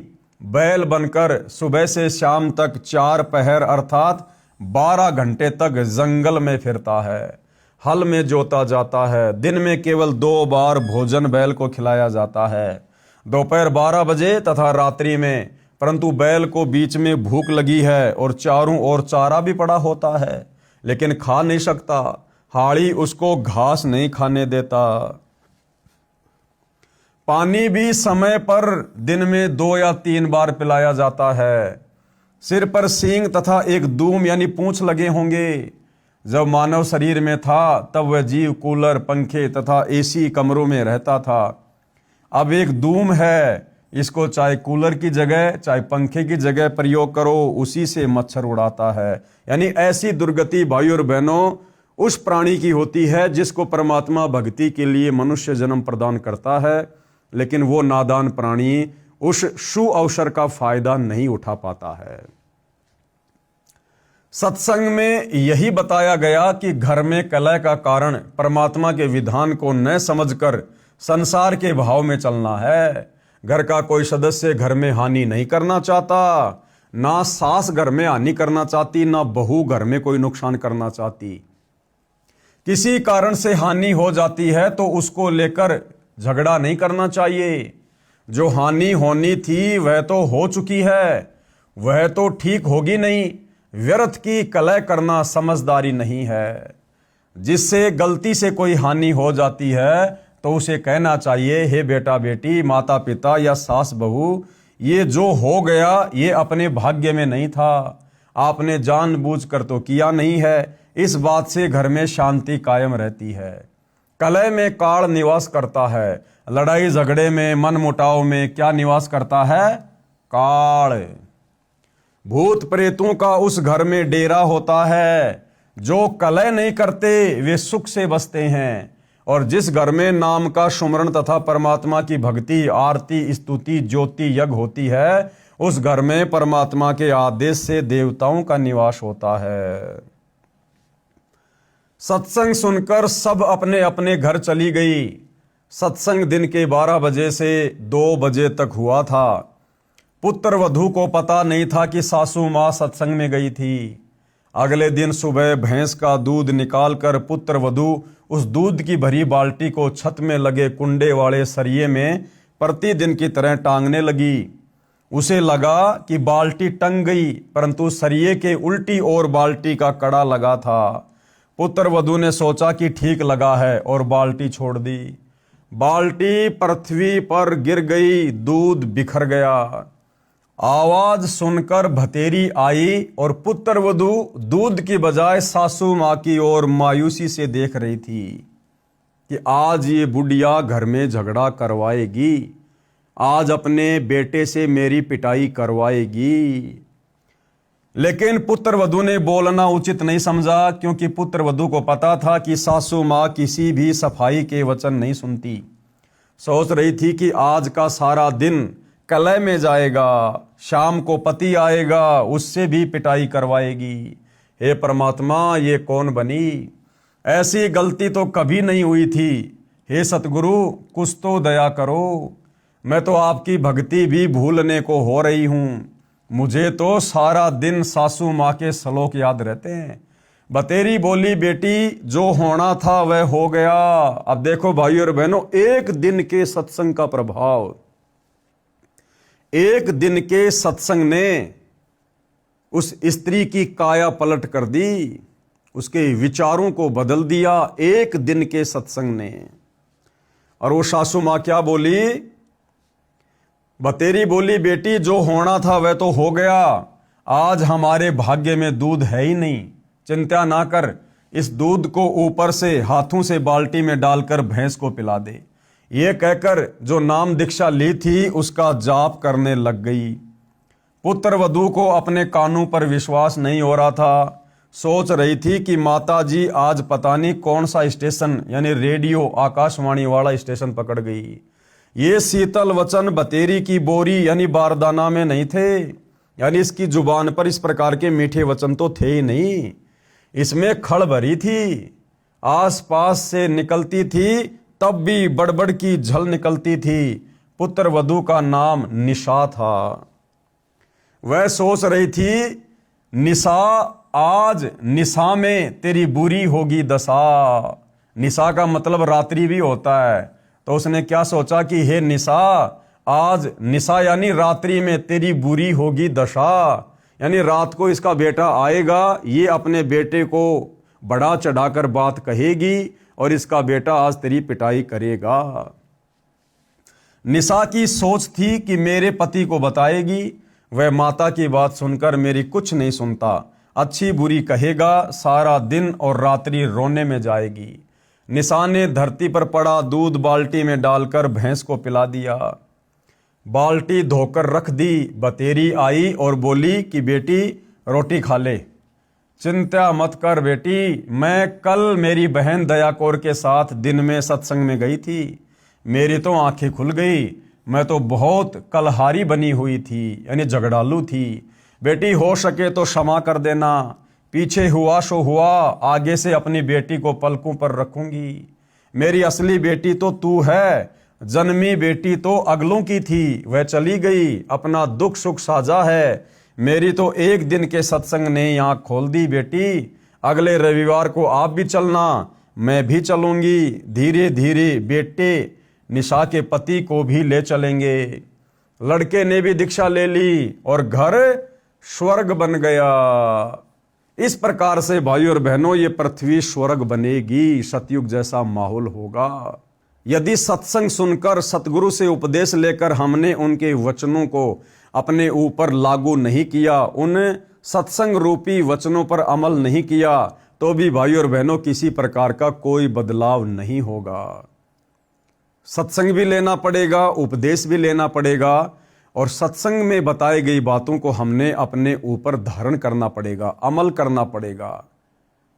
बैल बनकर सुबह से शाम तक 4 पहर अर्थात 12 घंटे तक जंगल में फिरता है, हल में जोता जाता है। दिन में केवल 2 बार भोजन बैल को खिलाया जाता है, दोपहर 12 बजे तथा रात्रि में। परंतु बैल को बीच में भूख लगी है और चारों ओर चारा भी पड़ा होता है, लेकिन खा नहीं सकता। हाड़ी उसको घास नहीं खाने देता। पानी भी समय पर दिन में 2 या 3 बार पिलाया जाता है। सिर पर सींग तथा एक दूम यानी पूंछ लगे होंगे। जब मानव शरीर में था तब वह जीव कूलर, पंखे तथा एसी कमरों में रहता था। अब एक धूम है, इसको चाहे कूलर की जगह चाहे पंखे की जगह प्रयोग करो, उसी से मच्छर उड़ाता है। यानी ऐसी दुर्गति भाई और बहनों उस प्राणी की होती है जिसको परमात्मा भक्ति के लिए मनुष्य जन्म प्रदान करता है, लेकिन वो नादान प्राणी उस शुभ अवसर का फायदा नहीं उठा पाता है। सत्संग में यही बताया गया कि घर में कलह का कारण परमात्मा के विधान को न समझकर संसार के भाव में चलना है। घर का कोई सदस्य घर में हानि नहीं करना चाहता, ना सास घर में हानि करना चाहती, ना बहू घर में कोई नुकसान करना चाहती। किसी कारण से हानि हो जाती है तो उसको लेकर झगड़ा नहीं करना चाहिए। जो हानि होनी थी वह तो हो चुकी है, वह तो ठीक होगी नहीं। व्यर्थ की कलह करना समझदारी नहीं है। जिससे गलती से कोई हानि हो जाती है तो उसे कहना चाहिए, हे बेटा बेटी, माता पिता या सास बहू, ये जो हो गया ये अपने भाग्य में नहीं था, आपने जानबूझकर तो किया नहीं है। इस बात से घर में शांति कायम रहती है। कलह में काल निवास करता है, लड़ाई झगड़े में मनमुटाव में क्या निवास करता है? काल। भूत प्रेतों का उस घर में डेरा होता है। जो कलह नहीं करते वे सुख से बसते हैं। और जिस घर में नाम का सुमरण तथा परमात्मा की भक्ति, आरती, स्तुति, ज्योति यज्ञ होती है, उस घर में परमात्मा के आदेश से देवताओं का निवास होता है। सत्संग सुनकर सब अपने अपने घर चली गई। सत्संग दिन के 12 बजे से 2 बजे तक हुआ था। पुत्र वधू को पता नहीं था कि सासू माँ सत्संग में गई थी। अगले दिन सुबह भैंस का दूध निकालकर पुत्र वधू उस दूध की भरी बाल्टी को छत में लगे कुंडे वाले सरिये में प्रतिदिन की तरह टांगने लगी। उसे लगा कि बाल्टी टंग गई, परंतु सरिये के उल्टी ओर बाल्टी का कड़ा लगा था। पुत्र वधू ने सोचा कि ठीक लगा है और बाल्टी छोड़ दी। बाल्टी पृथ्वी पर गिर गई, दूध बिखर गया। आवाज सुनकर भतेरी आई और पुत्र वधू दूध की बजाय सासू माँ की ओर मायूसी से देख रही थी कि आज ये बुढ़िया घर में झगड़ा करवाएगी, आज अपने बेटे से मेरी पिटाई करवाएगी। लेकिन पुत्र वधू ने बोलना उचित नहीं समझा, क्योंकि पुत्र वधू को पता था कि सासू माँ किसी भी सफाई के वचन नहीं सुनती। सोच रही थी कि आज का सारा दिन कलह में जाएगा, शाम को पति आएगा, उससे भी पिटाई करवाएगी। हे परमात्मा, ये कौन बनी? ऐसी गलती तो कभी नहीं हुई थी। हे सतगुरु, कुछ तो दया करो। मैं तो आपकी भक्ति भी भूलने को हो रही हूँ। मुझे तो सारा दिन सासू माँ के श्लोक याद रहते हैं। बतेरी बोली, बेटी जो होना था वह हो गया। अब देखो भाई और बहनों, एक दिन के सत्संग का प्रभाव, एक दिन के सत्संग ने उस स्त्री की काया पलट कर दी, उसके विचारों को बदल दिया एक दिन के सत्संग ने। और वो सासू माँ क्या बोली? बतेरी बोली, बेटी जो होना था वह तो हो गया, आज हमारे भाग्य में दूध है ही नहीं। चिंता ना कर, इस दूध को ऊपर से हाथों से बाल्टी में डालकर भैंस को पिला दे। ये कहकर जो नाम दीक्षा ली थी उसका जाप करने लग गई। पुत्र वधू को अपने कानों पर विश्वास नहीं हो रहा था। सोच रही थी कि माता जी आज पता नहीं कौन सा स्टेशन, यानी रेडियो आकाशवाणी वाला स्टेशन पकड़ गई। ये शीतल वचन बतेरी की बोरी यानी बारदाना में नहीं थे, यानी इसकी जुबान पर इस प्रकार के मीठे वचन तो थे ही नहीं। इसमें खड़ भरी थी, आसपास से निकलती थी तब भी बड़बड़ की झल निकलती थी। पुत्र वधू का नाम निशा था। वह सोच रही थी, निशा आज निशा में तेरी बुरी होगी दशा। निशा का मतलब रात्रि भी होता है। तो उसने क्या सोचा कि हे निशा, आज निशा यानी रात्रि में तेरी बुरी होगी दशा, यानी रात को इसका बेटा आएगा, ये अपने बेटे को बढ़ा चढ़ाकर बात कहेगी और इसका बेटा आज तेरी पिटाई करेगा। निशा की सोच थी कि मेरे पति को बताएगी। वह माता की बात सुनकर मेरी कुछ नहीं सुनता, अच्छी बुरी कहेगा, सारा दिन और रात्रि रोने में जाएगी। निशाने धरती पर पड़ा, दूध बाल्टी में डालकर भैंस को पिला दिया। बाल्टी धोकर रख दी, बतेरी आई और बोली कि बेटी रोटी खा ले। चिंता मत कर बेटी, मैं कल मेरी बहन दया कौर के साथ दिन में सत्संग में गई थी। मेरी तो आंखें खुल गई। मैं तो बहुत कलहारी बनी हुई थी, यानी झगड़ालू थी। बेटी हो सके तो क्षमा कर देना। पीछे हुआ सो हुआ, आगे से अपनी बेटी को पलकों पर रखूंगी। मेरी असली बेटी तो तू है। जन्मी बेटी तो अगलों की थी, वह चली गई, अपना दुख सुख साझा है। मेरी तो एक दिन के सत्संग ने आंख खोल दी बेटी। अगले रविवार को आप भी चलना, मैं भी चलूंगी। धीरे धीरे बेटे निशा के पति को भी ले चलेंगे। लड़के ने भी दीक्षा ले ली और घर स्वर्ग बन गया। इस प्रकार से भाइयों और बहनों, ये पृथ्वी स्वर्ग बनेगी, सतयुग जैसा माहौल होगा। यदि सत्संग सुनकर, सतगुरु से उपदेश लेकर हमने उनके वचनों को अपने ऊपर लागू नहीं किया, उन सत्संग रूपी वचनों पर अमल नहीं किया, तो भी भाइयों और बहनों किसी प्रकार का कोई बदलाव नहीं होगा। सत्संग भी लेना पड़ेगा, उपदेश भी लेना पड़ेगा, और सत्संग में बताई गई बातों को हमने अपने ऊपर धारण करना पड़ेगा, अमल करना पड़ेगा।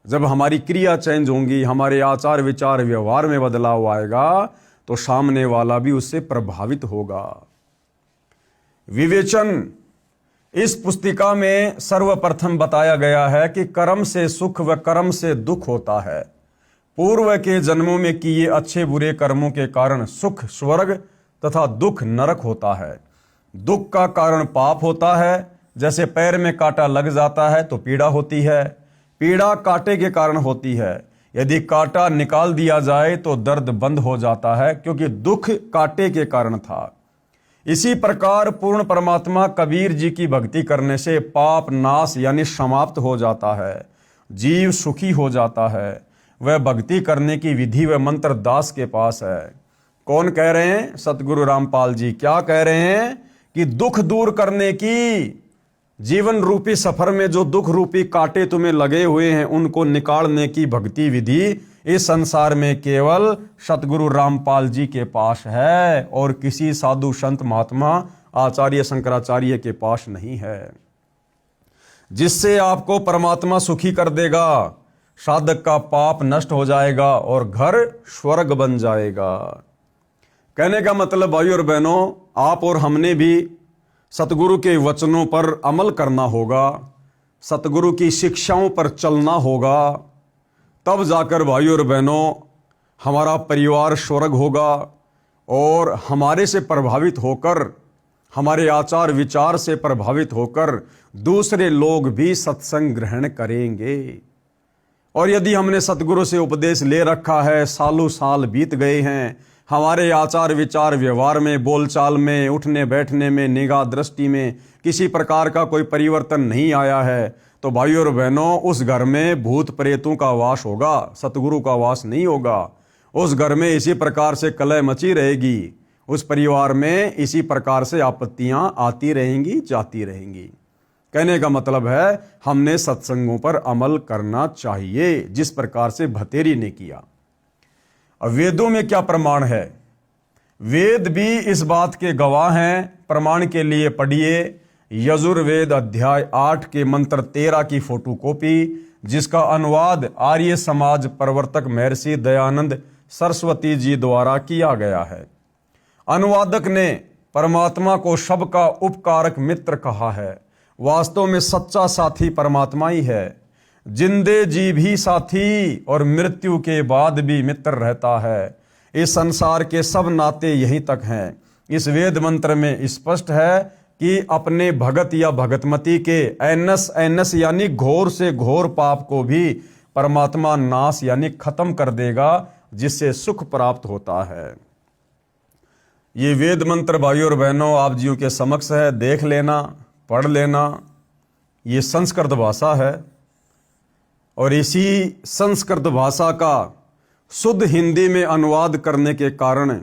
जब हमारी क्रिया चेंज होंगी, हमारे आचार विचार व्यवहार में बदलाव आएगा, तो सामने वाला भी उससे प्रभावित होगा। विवेचन, इस पुस्तिका में सर्वप्रथम बताया गया है कि कर्म से सुख व कर्म से दुख होता है। पूर्व के जन्मों में किए अच्छे बुरे कर्मों के कारण सुख स्वर्ग तथा दुख नरक होता है। दुख का कारण पाप होता है। जैसे पैर में कांटा लग जाता है तो पीड़ा होती है। पीड़ा कांटे के कारण होती है। यदि कांटा निकाल दिया जाए तो दर्द बंद हो जाता है, क्योंकि दुख कांटे के कारण था। इसी प्रकार पूर्ण परमात्मा कबीर जी की भक्ति करने से पाप नाश यानी समाप्त हो जाता है, जीव सुखी हो जाता है। वह भक्ति करने की विधि व मंत्र दास के पास है। कौन कह रहे हैं? सतगुरु रामपाल जी। क्या कह रहे हैं? कि दुख दूर करने की, जीवन रूपी सफर में जो दुख रूपी कांटे तुम्हें लगे हुए हैं उनको निकालने की भक्ति विधि इस संसार में केवल सतगुरु रामपाल जी के पास है, और किसी साधु संत महात्मा आचार्य शंकराचार्य के पास नहीं है। जिससे आपको परमात्मा सुखी कर देगा, साधक का पाप नष्ट हो जाएगा और घर स्वर्ग बन जाएगा। कहने का मतलब भाइयों और बहनों, आप और हमने भी सतगुरु के वचनों पर अमल करना होगा, सतगुरु की शिक्षाओं पर चलना होगा। तब जाकर भाइयों और बहनों हमारा परिवार स्वर्ग होगा, और हमारे से प्रभावित होकर, हमारे आचार विचार से प्रभावित होकर दूसरे लोग भी सत्संग ग्रहण करेंगे। और यदि हमने सतगुरु से उपदेश ले रखा है, सालों साल बीत गए हैं, हमारे आचार विचार व्यवहार में, बोलचाल में, उठने बैठने में, निगाह दृष्टि में किसी प्रकार का कोई परिवर्तन नहीं आया है, तो भाइयों और बहनों उस घर में भूत प्रेतों का वास होगा, सतगुरु का वास नहीं होगा। उस घर में इसी प्रकार से कलह मची रहेगी, उस परिवार में इसी प्रकार से आपत्तियां आती रहेंगी, जाती रहेंगी। कहने का मतलब है हमने सत्संगों पर अमल करना चाहिए, जिस प्रकार से भतेरी ने किया। अब वेदों में क्या प्रमाण है? वेद भी इस बात के गवाह हैं। प्रमाण के लिए पढ़िए यजुर्वेद अध्याय 8 के मंत्र 13 की फोटोकॉपी, जिसका अनुवाद आर्य समाज प्रवर्तक महर्षि दयानंद सरस्वती जी द्वारा किया गया है। अनुवादक ने परमात्मा को सबका उपकारक मित्र कहा है। वास्तव में सच्चा साथी परमात्मा ही है। जिंदे जी भी साथी और मृत्यु के बाद भी मित्र रहता है। इस संसार के सब नाते यहीं तक हैं। इस वेद मंत्र में स्पष्ट है कि अपने भगत या भगतमती के ऐनस यानी घोर से घोर पाप को भी परमात्मा नाश यानी खत्म कर देगा, जिससे सुख प्राप्त होता है। ये वेद मंत्र भाइयों और बहनों आप जीव के समक्ष है, देख लेना, पढ़ लेना। ये संस्कृत भाषा है, और इसी संस्कृत भाषा का शुद्ध हिंदी में अनुवाद करने के कारण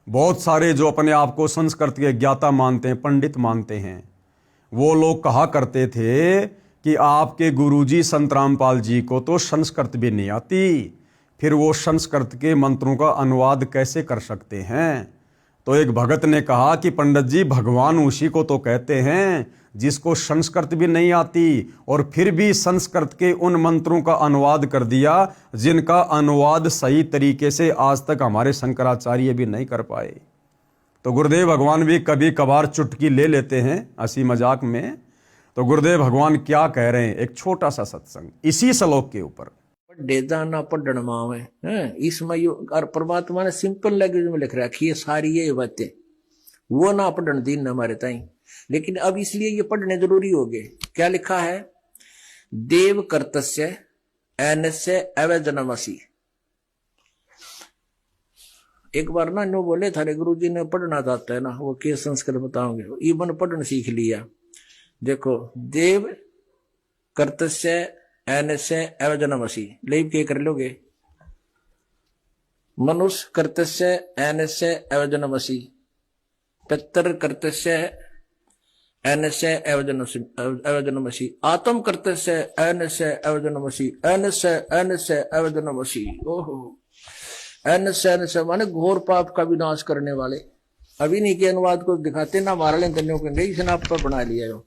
बहुत सारे जो अपने आप को संस्कृत के ज्ञाता मानते हैं, पंडित मानते हैं, वो लोग कहा करते थे कि आपके गुरुजी संत रामपाल जी को तो संस्कृत भी नहीं आती, फिर वो संस्कृत के मंत्रों का अनुवाद कैसे कर सकते हैं। तो एक भगत ने कहा कि पंडित जी, भगवान उसी को तो कहते हैं जिसको संस्कृत भी नहीं आती, और फिर भी संस्कृत के उन मंत्रों का अनुवाद कर दिया जिनका अनुवाद सही तरीके से आज तक हमारे शंकराचार्य भी नहीं कर पाए। तो गुरुदेव भगवान भी कभी कभार चुटकी ले लेते हैं हंसी मजाक में। तो गुरुदेव भगवान क्या कह रहे हैं, एक छोटा सा सत्संग इसी श्लोक के ऊपर। ना पढ़न मावे है इसमें और परमात्मा ने सिंपल लैंग्वेज में लिख रखी है सारी ये बातें, वो ना पढ़न दीन हमारे ताई, लेकिन अब इसलिए ये पढ़ने जरूरी हो गए। क्या लिखा है, देव कर्तस्य एनस्य अवैजनमसी। एक बार ना नो बोले थारे गुरुजी ने पढ़ना चाहता है ना, वो के संस्कृत बताओगे, इवन पढ़ना सीख लिया। देखो, देव कर्तस्य एनस्य अवैजनमसी लेब के कर लोगे, मनुष्य कर्तस्य एनस्य अवैजनमसी, पितर कर्तस्य एनस्य अवैजनमसी, आत्म कर्तस्य एनस्य अवैजनमसी, एनस्य एनस्य अवैजनमसी। ओहो, एनस्य एनस्य माने घोर पाप का विनाश करने वाले। अभी नहीं के अनुवाद को दिखाते ना, मारा लें तन्यों के नहीं, इसने आप पर बना लिया हो।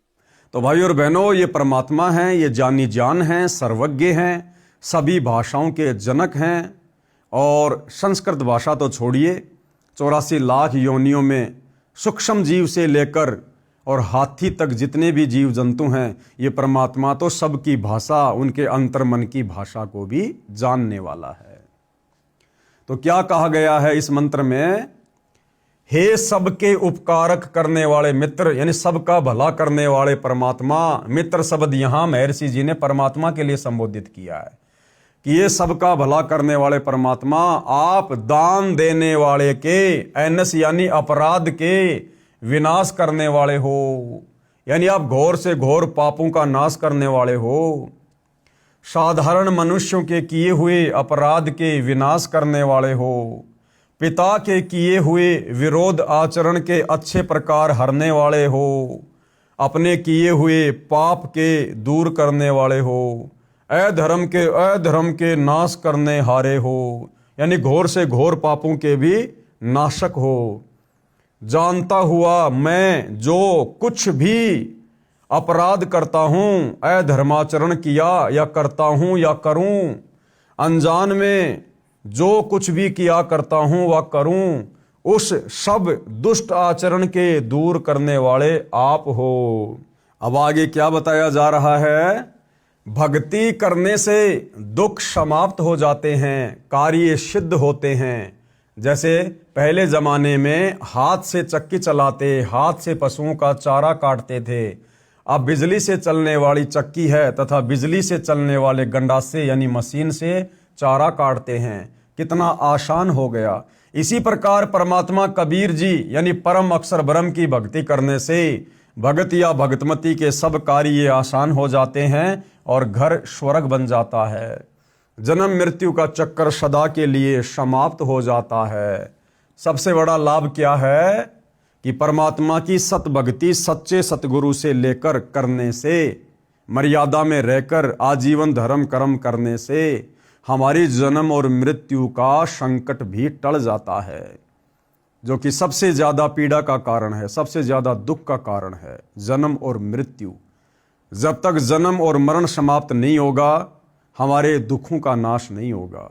तो भाई और बहनों, ये परमात्मा हैं, ये जानी जान हैं, सर्वज्ञ हैं, सभी भाषाओं के जनक हैं। और संस्कृत भाषा तो छोड़िए, 84 लाख योनियों में सूक्ष्म जीव से लेकर और हाथी तक जितने भी जीव जंतु हैं, ये परमात्मा तो सबकी भाषा, उनके अंतर्मन की भाषा को भी जानने वाला है। तो क्या कहा गया है इस मंत्र में, हे सबके उपकारक करने वाले मित्र, यानी सबका भला करने वाले परमात्मा। मित्र शब्द यहां महर्षि जी ने परमात्मा के लिए संबोधित किया है कि ये सबका भला करने वाले परमात्मा, आप दान देने वाले के, एनस यानी अपराध के विनाश करने वाले हो, यानी आप घोर से घोर पापों का नाश करने वाले हो। साधारण मनुष्यों के किए हुए अपराध के विनाश करने वाले हो। पिता के किए हुए विरोध आचरण के अच्छे प्रकार हरने वाले हो। अपने किए हुए पाप के दूर करने वाले हो। अधर्म के नाश करने हारे हो, यानी घोर से घोर पापों के भी नाशक हो। जानता हुआ मैं जो कुछ भी अपराध करता हूँ, अधर्माचरण किया या करता हूँ या करूँ, अनजान में जो कुछ भी किया करता हूं वह करूं, उस सब दुष्ट आचरण के दूर करने वाले आप हो। अब आगे क्या बताया जा रहा है, भक्ति करने से दुख समाप्त हो जाते हैं, कार्य सिद्ध होते हैं। जैसे पहले जमाने में हाथ से चक्की चलाते, हाथ से पशुओं का चारा काटते थे। अब बिजली से चलने वाली चक्की है तथा बिजली से चलने वाले गंडासे यानी मशीन से चारा काटते हैं। कितना आसान हो गया। इसी प्रकार परमात्मा कबीर जी यानी परम अक्षर ब्रह्म की भक्ति करने से भगत या भगतमती के सब कार्य आसान हो जाते हैं और घर स्वर्ग बन जाता है। जन्म मृत्यु का चक्कर सदा के लिए समाप्त हो जाता है। सबसे बड़ा लाभ क्या है कि परमात्मा की सत भक्ति सच्चे सतगुरु से लेकर करने से, मर्यादा में रहकर आजीवन धर्म कर्म करने से हमारी जन्म और मृत्यु का संकट भी टल जाता है, जो कि सबसे ज़्यादा पीड़ा का कारण है, सबसे ज़्यादा दुख का कारण है, जन्म और मृत्यु। जब तक जन्म और मरण समाप्त नहीं होगा, हमारे दुखों का नाश नहीं होगा।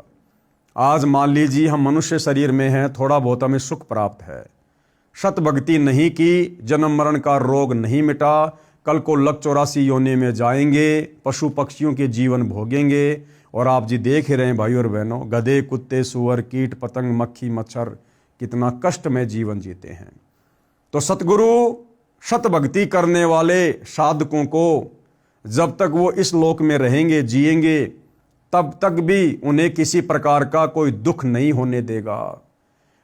आज मान लीजिए हम मनुष्य शरीर में हैं, थोड़ा बहुत हमें सुख प्राप्त है, सत भक्ति नहीं की, जन्म मरण का रोग नहीं मिटा, कल को लग 84 योनि में जाएंगे, पशु पक्षियों के जीवन भोगेंगे। और आप जी देख ही रहे हैं भाई और बहनों, गधे कुत्ते सुअर कीट पतंग मक्खी मच्छर कितना कष्ट में जीवन जीते हैं। तो सतगुरु सत भक्ति करने वाले साधकों को जब तक वो इस लोक में रहेंगे जिएंगे, तब तक भी उन्हें किसी प्रकार का कोई दुख नहीं होने देगा।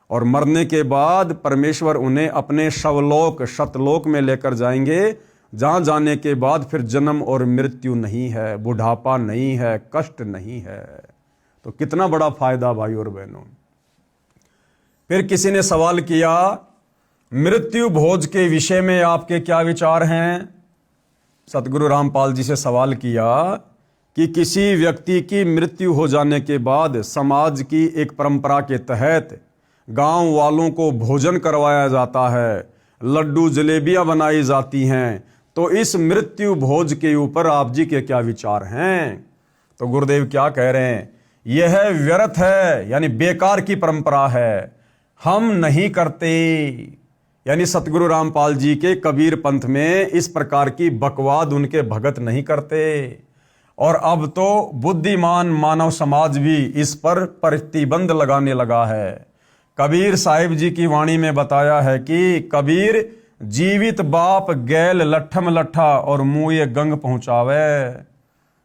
और मरने के बाद परमेश्वर उन्हें अपने शवलोक सतलोक में लेकर जाएंगे, जहाँ जाने के बाद फिर जन्म और मृत्यु नहीं है, बुढ़ापा नहीं है, कष्ट नहीं है। तो कितना बड़ा फायदा भाई और बहनों। फिर किसी ने सवाल किया, मृत्यु भोज के विषय में आपके क्या विचार हैं? सतगुरु रामपाल जी से सवाल किया कि किसी व्यक्ति की मृत्यु हो जाने के बाद समाज की एक परंपरा के तहत गांव वालों को भोजन करवाया जाता है, लड्डू जलेबियां बनाई जाती हैं, तो इस मृत्यु भोज के ऊपर आप जी के क्या विचार हैं? तो गुरुदेव क्या कह रहे हैं? यह व्यर्थ है, यानी बेकार की परंपरा है, हम नहीं करते। यानी सतगुरु रामपाल जी के कबीर पंथ में इस प्रकार की बकवाद उनके भगत नहीं करते। और अब तो बुद्धिमान मानव समाज भी इस पर प्रतिबंध लगाने लगा है। कबीर साहिब जी की वाणी में बताया है कि कबीर जीवित बाप गैल लट्ठम लट्ठा और मुँह गंग पहुंचावे।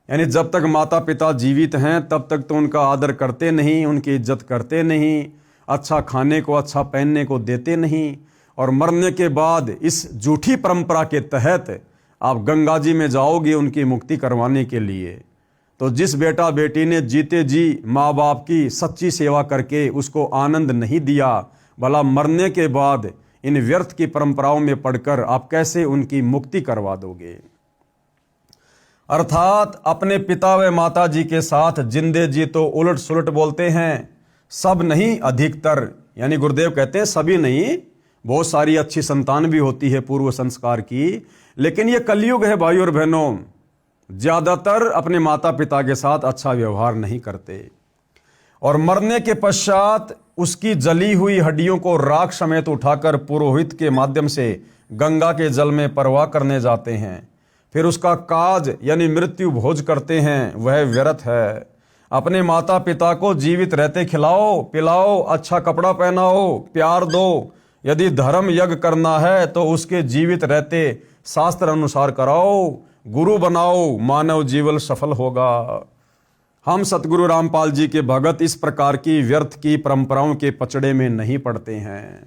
यानी जब तक माता पिता जीवित हैं तब तक तो उनका आदर करते नहीं, उनकी इज्जत करते नहीं, अच्छा खाने को अच्छा पहनने को देते नहीं, और मरने के बाद इस झूठी परंपरा के तहत आप गंगा जी में जाओगे उनकी मुक्ति करवाने के लिए। तो जिस बेटा बेटी ने जीते जी माँ बाप की सच्ची सेवा करके उसको आनंद नहीं दिया, भला मरने के बाद इन व्यर्थ की परंपराओं में पड़कर आप कैसे उनकी मुक्ति करवा दोगे? अर्थात अपने पिता व माता जी के साथ जिंदे जी तो उलट सुलट बोलते हैं, सब नहीं अधिकतर। यानी गुरुदेव कहते हैं सभी नहीं, बहुत सारी अच्छी संतान भी होती है पूर्व संस्कार की, लेकिन ये कलयुग है भाई और बहनों, ज्यादातर अपने माता पिता के साथ अच्छा व्यवहार नहीं करते और मरने के पश्चात उसकी जली हुई हड्डियों को राख समेत उठाकर पुरोहित के माध्यम से गंगा के जल में परवाह करने जाते हैं, फिर उसका काज यानी मृत्यु भोज करते हैं, वह व्यर्थ है। अपने माता पिता को जीवित रहते खिलाओ पिलाओ, अच्छा कपड़ा पहनाओ, प्यार दो। यदि धर्म यज्ञ करना है तो उसके जीवित रहते शास्त्र अनुसार कराओ, गुरु बनाओ, मानव जीवन सफल होगा। हम सतगुरु रामपाल जी के भगत इस प्रकार की व्यर्थ की परंपराओं के पचड़े में नहीं पड़ते हैं।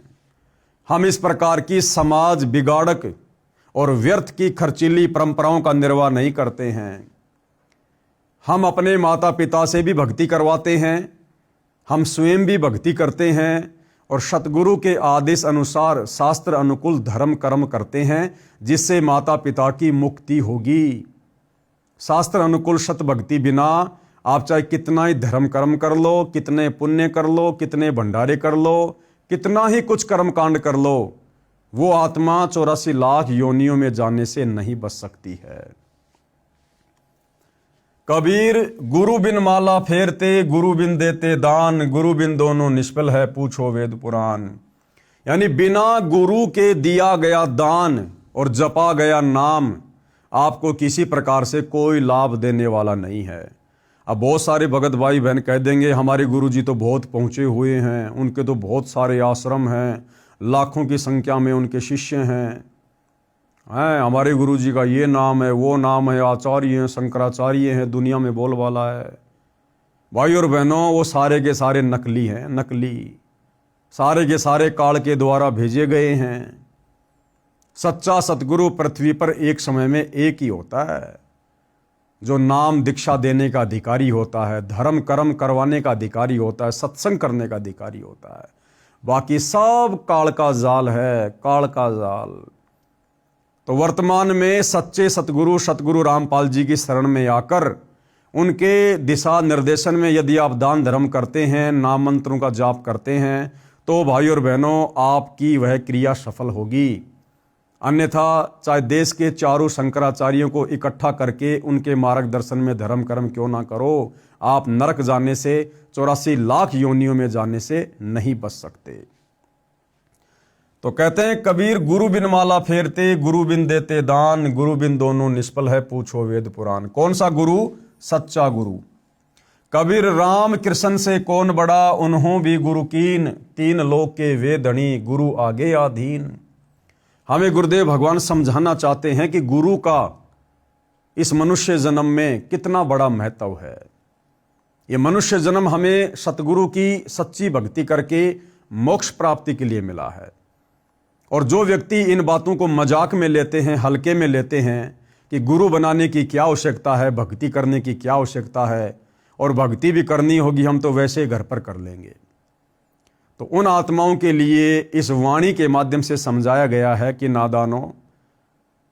हम इस प्रकार की समाज बिगाड़क और व्यर्थ की खर्चीली परंपराओं का निर्वाह नहीं करते हैं। हम अपने माता पिता से भी भक्ति करवाते हैं, हम स्वयं भी भक्ति करते हैं और सतगुरु के आदेश अनुसार शास्त्र अनुकूल धर्म कर्म करते हैं, जिससे माता पिता की मुक्ति होगी। शास्त्र अनुकूल सत भक्ति बिना आप चाहे कितना ही धर्म कर्म कर लो, कितने पुण्य कर लो, कितने भंडारे कर लो, कितना ही कुछ कर्म कांड कर लो, वो आत्मा 84 लाख योनियों में जाने से नहीं बच सकती है। कबीर गुरु बिन माला फेरते, गुरु बिन देते दान, गुरु बिन दोनों निष्फल है पूछो वेद पुराण। यानी बिना गुरु के दिया गया दान और जपा गया नाम आपको किसी प्रकार से कोई लाभ देने वाला नहीं है। अब बहुत सारे भगत भाई बहन कह देंगे हमारे गुरु जी तो बहुत पहुंचे हुए हैं, उनके तो बहुत सारे आश्रम हैं, लाखों की संख्या में उनके शिष्य हैं, हमारे गुरु जी का ये नाम है, वो नाम है, आचार्य हैं, शंकराचार्य हैं, दुनिया में बोलबाला है। भाई और बहनों, वो सारे के सारे नकली हैं, नकली, सारे के सारे काल के द्वारा भेजे गए हैं। सच्चा सतगुरु पृथ्वी पर एक समय में एक ही होता है, जो नाम दीक्षा देने का अधिकारी होता है, धर्म कर्म करवाने का अधिकारी होता है, सत्संग करने का अधिकारी होता है। बाकी सब काल का जाल है, काल का जाल। तो वर्तमान में सच्चे सतगुरु रामपाल जी की शरण में आकर उनके दिशा निर्देशन में यदि आप दान धर्म करते हैं, नाम मंत्रों का जाप करते हैं, तो भाई और बहनों आपकी वह क्रिया सफल होगी। अन्यथा चाहे देश के चारों शंकराचार्यों को इकट्ठा करके उनके मार्गदर्शन में धर्म कर्म क्यों ना करो, आप नरक जाने से 84 लाख योनियों में जाने से नहीं बच सकते। तो कहते हैं कबीर गुरु बिन माला फेरते, गुरु बिन देते दान, गुरु बिन दोनों निष्फल है पूछो वेद पुराण। कौन सा गुरु? सच्चा गुरु। कबीर राम कृष्ण से कौन बड़ा, उन्हों भी गुरु कीन, तीन लोक के वे धनी, गुरु आगे आधीन। हमें गुरुदेव भगवान समझाना चाहते हैं कि गुरु का इस मनुष्य जन्म में कितना बड़ा महत्व है। ये मनुष्य जन्म हमें सतगुरु की सच्ची भक्ति करके मोक्ष प्राप्ति के लिए मिला है। और जो व्यक्ति इन बातों को मजाक में लेते हैं, हल्के में लेते हैं कि गुरु बनाने की क्या आवश्यकता है, भक्ति करने की क्या आवश्यकता है, और भक्ति भी करनी होगी हम तो वैसे घर पर कर लेंगे, तो उन आत्माओं के लिए इस वाणी के माध्यम से समझाया गया है कि नादानों,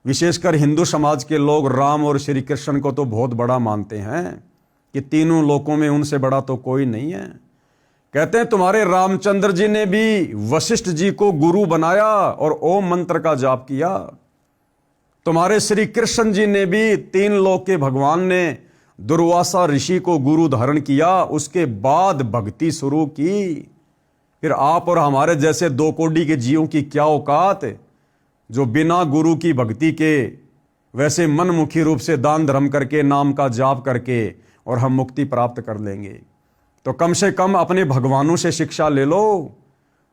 विशेषकर हिंदू समाज के लोग राम और श्री कृष्ण को तो बहुत बड़ा मानते हैं कि तीनों लोकों में उनसे बड़ा तो कोई नहीं है। कहते हैं तुम्हारे रामचंद्र जी ने भी वशिष्ठ जी को गुरु बनाया और ओम मंत्र का जाप किया। तुम्हारे श्री कृष्ण जी ने भी तीन लोक के भगवान ने दुर्वासा ऋषि को गुरु धारण किया, उसके बाद भक्ति शुरू की। फिर आप और हमारे जैसे दो कोड़ी के जीवों की क्या औकात जो बिना गुरु की भक्ति के वैसे मनमुखी रूप से दान धर्म करके नाम का जाप करके और हम मुक्ति प्राप्त कर लेंगे। तो कम से कम अपने भगवानों से शिक्षा ले लो।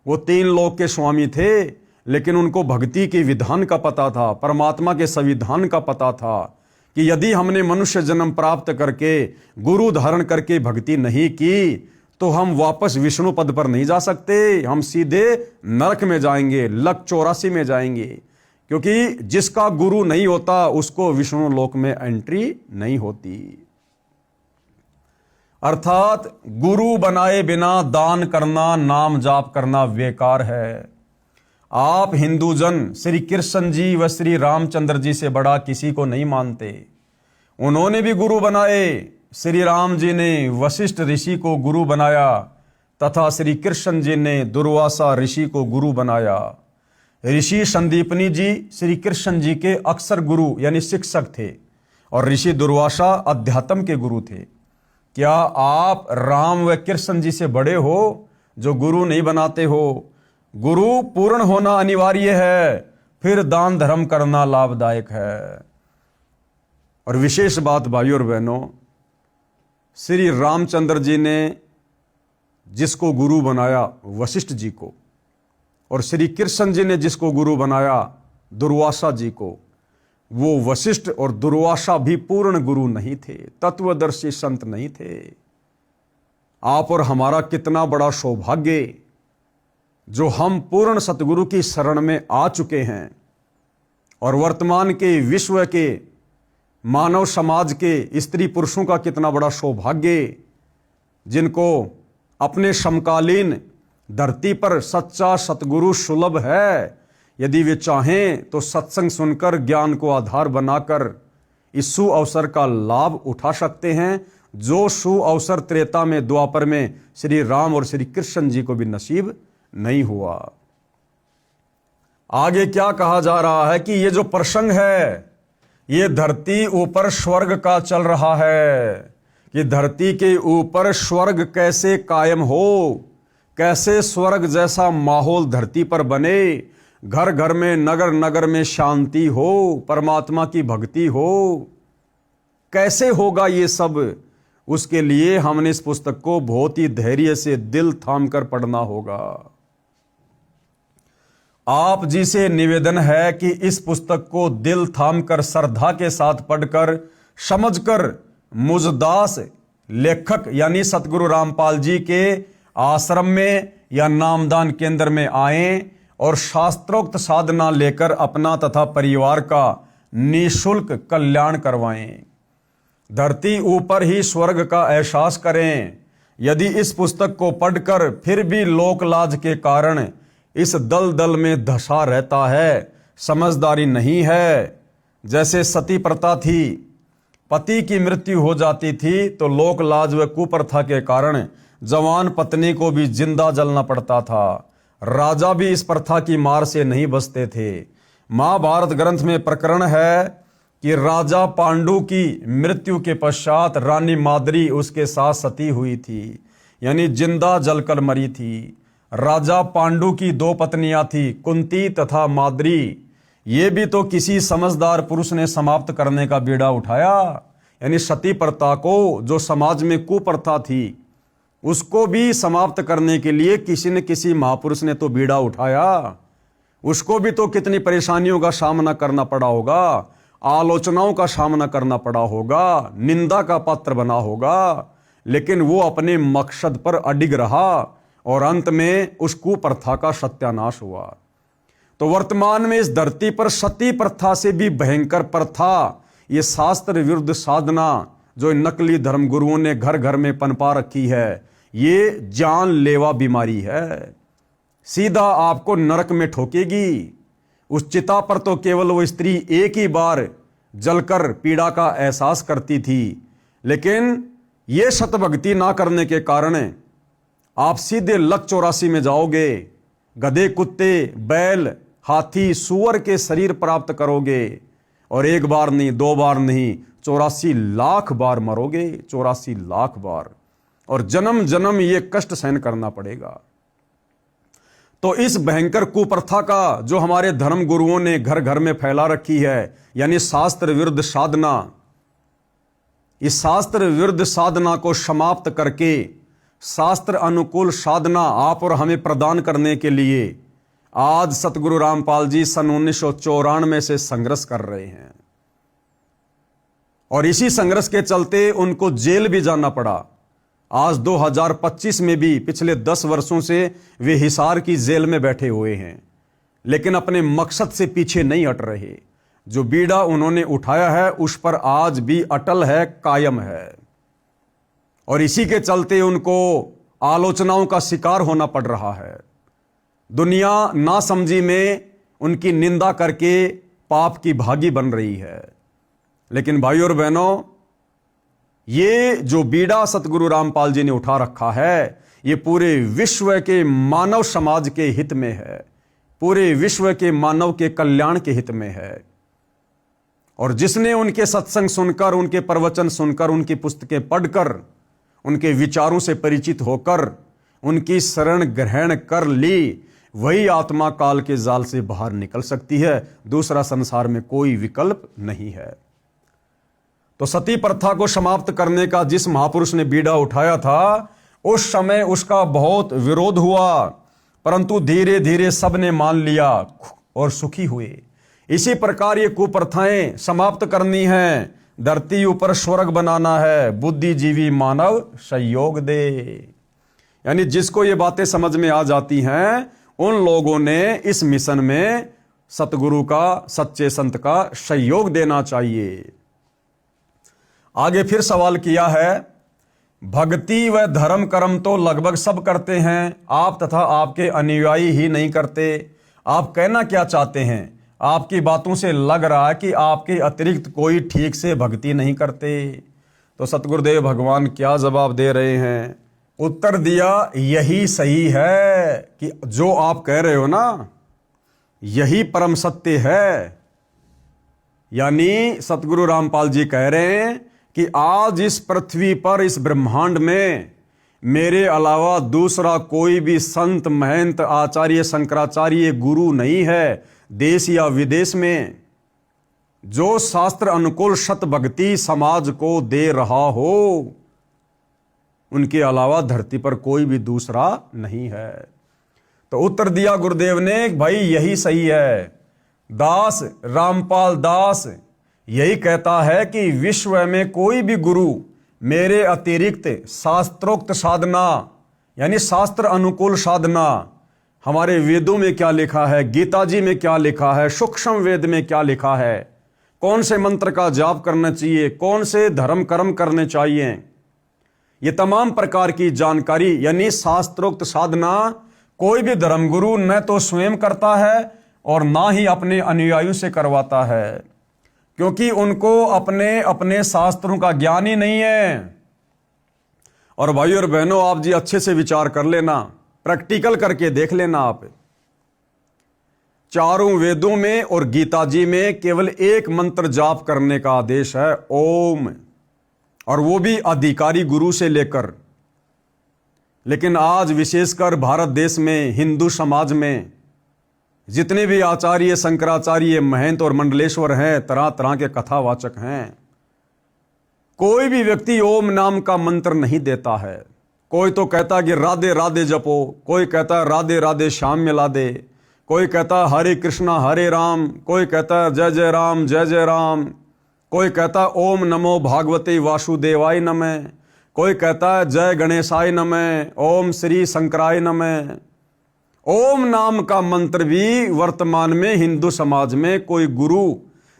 वो तीन लोक के स्वामी थे, लेकिन उनको भक्ति के विधान का पता था, परमात्मा के संविधान का पता था कि यदि हमने मनुष्य जन्म प्राप्त करके गुरु धारण करके भक्ति नहीं की तो हम वापस विष्णु पद पर नहीं जा सकते, हम सीधे नरक में जाएंगे, लक 84 में जाएंगे। क्योंकि जिसका गुरु नहीं होता उसको विष्णु लोक में एंट्री नहीं होती। अर्थात गुरु बनाए बिना दान करना, नाम जाप करना बेकार है। आप हिंदूजन श्री कृष्ण जी व श्री रामचंद्र जी से बड़ा किसी को नहीं मानते। उन्होंने भी गुरु बनाए। श्री राम जी ने वशिष्ठ ऋषि को गुरु बनाया तथा श्री कृष्ण जी ने दुर्वासा ऋषि को गुरु बनाया। ऋषि संदीपनी जी श्री कृष्ण जी के अक्सर गुरु यानी शिक्षक थे और ऋषि दुर्वासा अध्यात्म के गुरु थे। क्या आप राम व कृष्ण जी से बड़े हो जो गुरु नहीं बनाते हो? गुरु पूर्ण होना अनिवार्य है, फिर दान धर्म करना लाभदायक है। और विशेष बात भाइयों और बहनों, श्री रामचंद्र जी ने जिसको गुरु बनाया वशिष्ठ जी को, और श्री कृष्ण जी ने जिसको गुरु बनाया दुर्वासा जी को, वो वशिष्ठ और दुर्वासा भी पूर्ण गुरु नहीं थे, तत्वदर्शी संत नहीं थे। आप और हमारा कितना बड़ा सौभाग्य जो हम पूर्ण सतगुरु की शरण में आ चुके हैं और वर्तमान के विश्व के मानव समाज के स्त्री पुरुषों का कितना बड़ा सौभाग्य जिनको अपने समकालीन धरती पर सच्चा सतगुरु सुलभ है। यदि वे चाहें तो सत्संग सुनकर ज्ञान को आधार बनाकर इस सु अवसर का लाभ उठा सकते हैं, जो सु अवसर त्रेता में द्वापर में श्री राम और श्री कृष्ण जी को भी नसीब नहीं हुआ। आगे क्या कहा जा रहा है कि ये जो प्रसंग है ये धरती ऊपर स्वर्ग का चल रहा है कि धरती के ऊपर स्वर्ग कैसे कायम हो, कैसे स्वर्ग जैसा माहौल धरती पर बने, घर घर में नगर नगर में शांति हो, परमात्मा की भक्ति हो। कैसे होगा ये सब? उसके लिए हमने इस पुस्तक को बहुत ही धैर्य से दिल थाम कर पढ़ना होगा। आप जी से निवेदन है कि इस पुस्तक को दिल थाम कर श्रद्धा के साथ पढ़कर समझकर मुझदास लेखक यानी सतगुरु रामपाल जी के आश्रम में या नामदान केंद्र में आएं और शास्त्रोक्त साधना लेकर अपना तथा परिवार का निःशुल्क कल्याण करवाएं। धरती ऊपर ही स्वर्ग का एहसास करें। यदि इस पुस्तक को पढ़कर फिर भी लोक लाज के कारण इस दलदल में धंसा रहता है, समझदारी नहीं है, जैसे सती प्रथा थी, पति की मृत्यु हो जाती थी तो लोक लाज व कुप्रथा के कारण जवान पत्नी को भी जिंदा जलना पड़ता था। राजा भी इस प्रथा की मार से नहीं बचते थे। महाभारत ग्रंथ में प्रकरण है कि राजा पांडु की मृत्यु के पश्चात रानी माद्री उसके साथ सती हुई थी, यानी जिंदा जलकर मरी थी। राजा पांडु की 2 पत्नियां थी, कुंती तथा माद्री। ये भी तो किसी समझदार पुरुष ने समाप्त करने का बीड़ा उठाया, यानी सती प्रथा को, जो समाज में कुप्रथा थी, उसको भी समाप्त करने के लिए किसी न किसी महापुरुष ने तो बीड़ा उठाया। उसको भी तो कितनी परेशानियों का सामना करना पड़ा होगा, आलोचनाओं का सामना करना पड़ा होगा, निंदा का पात्र बना होगा, लेकिन वो अपने मकसद पर अडिग रहा और अंत में उस कुप्रथा का सत्यानाश हुआ। तो वर्तमान में इस धरती पर सती प्रथा से भी भयंकर प्रथा, ये शास्त्र विरुद्ध साधना जो नकली धर्म गुरुओं ने घर घर में पनपा रखी है, ये जानलेवा बीमारी है। सीधा आपको नरक में ठोकेगी। उस चिता पर तो केवल वो स्त्री एक ही बार जलकर पीड़ा का एहसास करती थी, लेकिन ये शतभक्ति ना करने के कारण आप सीधे लक 84 में जाओगे। गधे, कुत्ते, बैल, हाथी, सूअर के शरीर प्राप्त करोगे और एक बार नहीं, दो बार नहीं, 84 लाख बार मरोगे, 84 लाख बार, और जन्म जन्म ये कष्ट सहन करना पड़ेगा। तो इस भयंकर कुप्रथा का जो हमारे धर्म गुरुओं ने घर घर में फैला रखी है, यानी शास्त्र विरुद्ध साधना, इस शास्त्र विरुद्ध साधना को समाप्त करके शास्त्र अनुकूल साधना आप और हमें प्रदान करने के लिए आज सतगुरु रामपाल जी सन 1994 से संघर्ष कर रहे हैं, और इसी संघर्ष के चलते उनको जेल भी जाना पड़ा। आज 2025 में भी पिछले 10 वर्षों से वे हिसार की जेल में बैठे हुए हैं, लेकिन अपने मकसद से पीछे नहीं हट रहे। जो बीड़ा उन्होंने उठाया है उस पर आज भी अटल है, कायम है, और इसी के चलते उनको आलोचनाओं का शिकार होना पड़ रहा है। दुनिया नासमझी में उनकी निंदा करके पाप की भागी बन रही है। लेकिन भाइयों और बहनों, ये जो बीड़ा सतगुरु रामपाल जी ने उठा रखा है, ये पूरे विश्व के मानव समाज के हित में है, पूरे विश्व के मानव के कल्याण के हित में है। और जिसने उनके सत्संग सुनकर, उनके प्रवचन सुनकर, उनकी पुस्तकें पढ़कर, उनके विचारों से परिचित होकर उनकी शरण ग्रहण कर ली, वही आत्मा काल के जाल से बाहर निकल सकती है। दूसरा संसार में कोई विकल्प नहीं है। तो सती प्रथा को समाप्त करने का जिस महापुरुष ने बीड़ा उठाया था, उस समय उसका बहुत विरोध हुआ, परंतु धीरे धीरे सबने मान लिया और सुखी हुए। इसी प्रकार ये कुप्रथाएं समाप्त करनी है, धरती ऊपर स्वर्ग बनाना है, बुद्धिजीवी मानव सहयोग दे। यानी जिसको ये बातें समझ में आ जाती हैं, उन लोगों ने इस मिशन में सतगुरु का, सच्चे संत का सहयोग देना चाहिए। आगे फिर सवाल किया है, भक्ति व धर्म कर्म तो लगभग सब करते हैं, आप तथा आपके अनुयायी ही नहीं करते। आप कहना क्या चाहते हैं? आपकी बातों से लग रहा है कि आपके अतिरिक्त कोई ठीक से भक्ति नहीं करते। तो सतगुरुदेव भगवान क्या जवाब दे रहे हैं? उत्तर दिया, यही सही है कि जो आप कह रहे हो ना, यही परम सत्य है। यानी सतगुरु रामपाल जी कह रहे हैं कि आज इस पृथ्वी पर, इस ब्रह्मांड में मेरे अलावा दूसरा कोई भी संत, महंत, आचार्य, शंकराचार्य, गुरु नहीं है देश या विदेश में, जो शास्त्र अनुकूल सत भक्ति समाज को दे रहा हो। उनके अलावा धरती पर कोई भी दूसरा नहीं है। तो उत्तर दिया गुरुदेव ने, भाई यही सही है। दास रामपाल दास यही कहता है कि विश्व में कोई भी गुरु मेरे अतिरिक्त शास्त्रोक्त साधना, यानी शास्त्र अनुकूल साधना, हमारे वेदों में क्या लिखा है, गीता जी में क्या लिखा है, सूक्ष्म वेद में क्या लिखा है, कौन से मंत्र का जाप करना चाहिए, कौन से धर्म कर्म करने चाहिए, ये तमाम प्रकार की जानकारी, यानी शास्त्रोक्त साधना कोई भी धर्मगुरु न तो स्वयं करता है और ना ही अपने अनुयायियों से करवाता है, क्योंकि उनको अपने अपने शास्त्रों का ज्ञान ही नहीं है। और भाइयों और बहनों, आप जी अच्छे से विचार कर लेना, प्रैक्टिकल करके देख लेना। आप चारों वेदों में और गीता जी में केवल एक मंत्र जाप करने का आदेश है, ओम, और वो भी अधिकारी गुरु से लेकर। लेकिन आज विशेषकर भारत देश में, हिंदू समाज में जितने भी आचार्य, शंकराचार्य, महंत और मंडलेश्वर हैं, तरह तरह के कथावाचक हैं, कोई भी व्यक्ति ओम नाम का मंत्र नहीं देता है। कोई तो कहता है कि राधे राधे जपो, कोई कहता है राधे राधे श्याम मिला दे, कोई कहता है हरे कृष्णा हरे राम, कोई कहता है जय जय राम जय जय राम, कोई कहता है ओम नमो भागवते वासुदेवाय नमः, कोई कहता है जय गणेशाय नमः, ओम श्री शंकराय नमः। ओम नाम का मंत्र भी वर्तमान में हिंदू समाज में कोई गुरु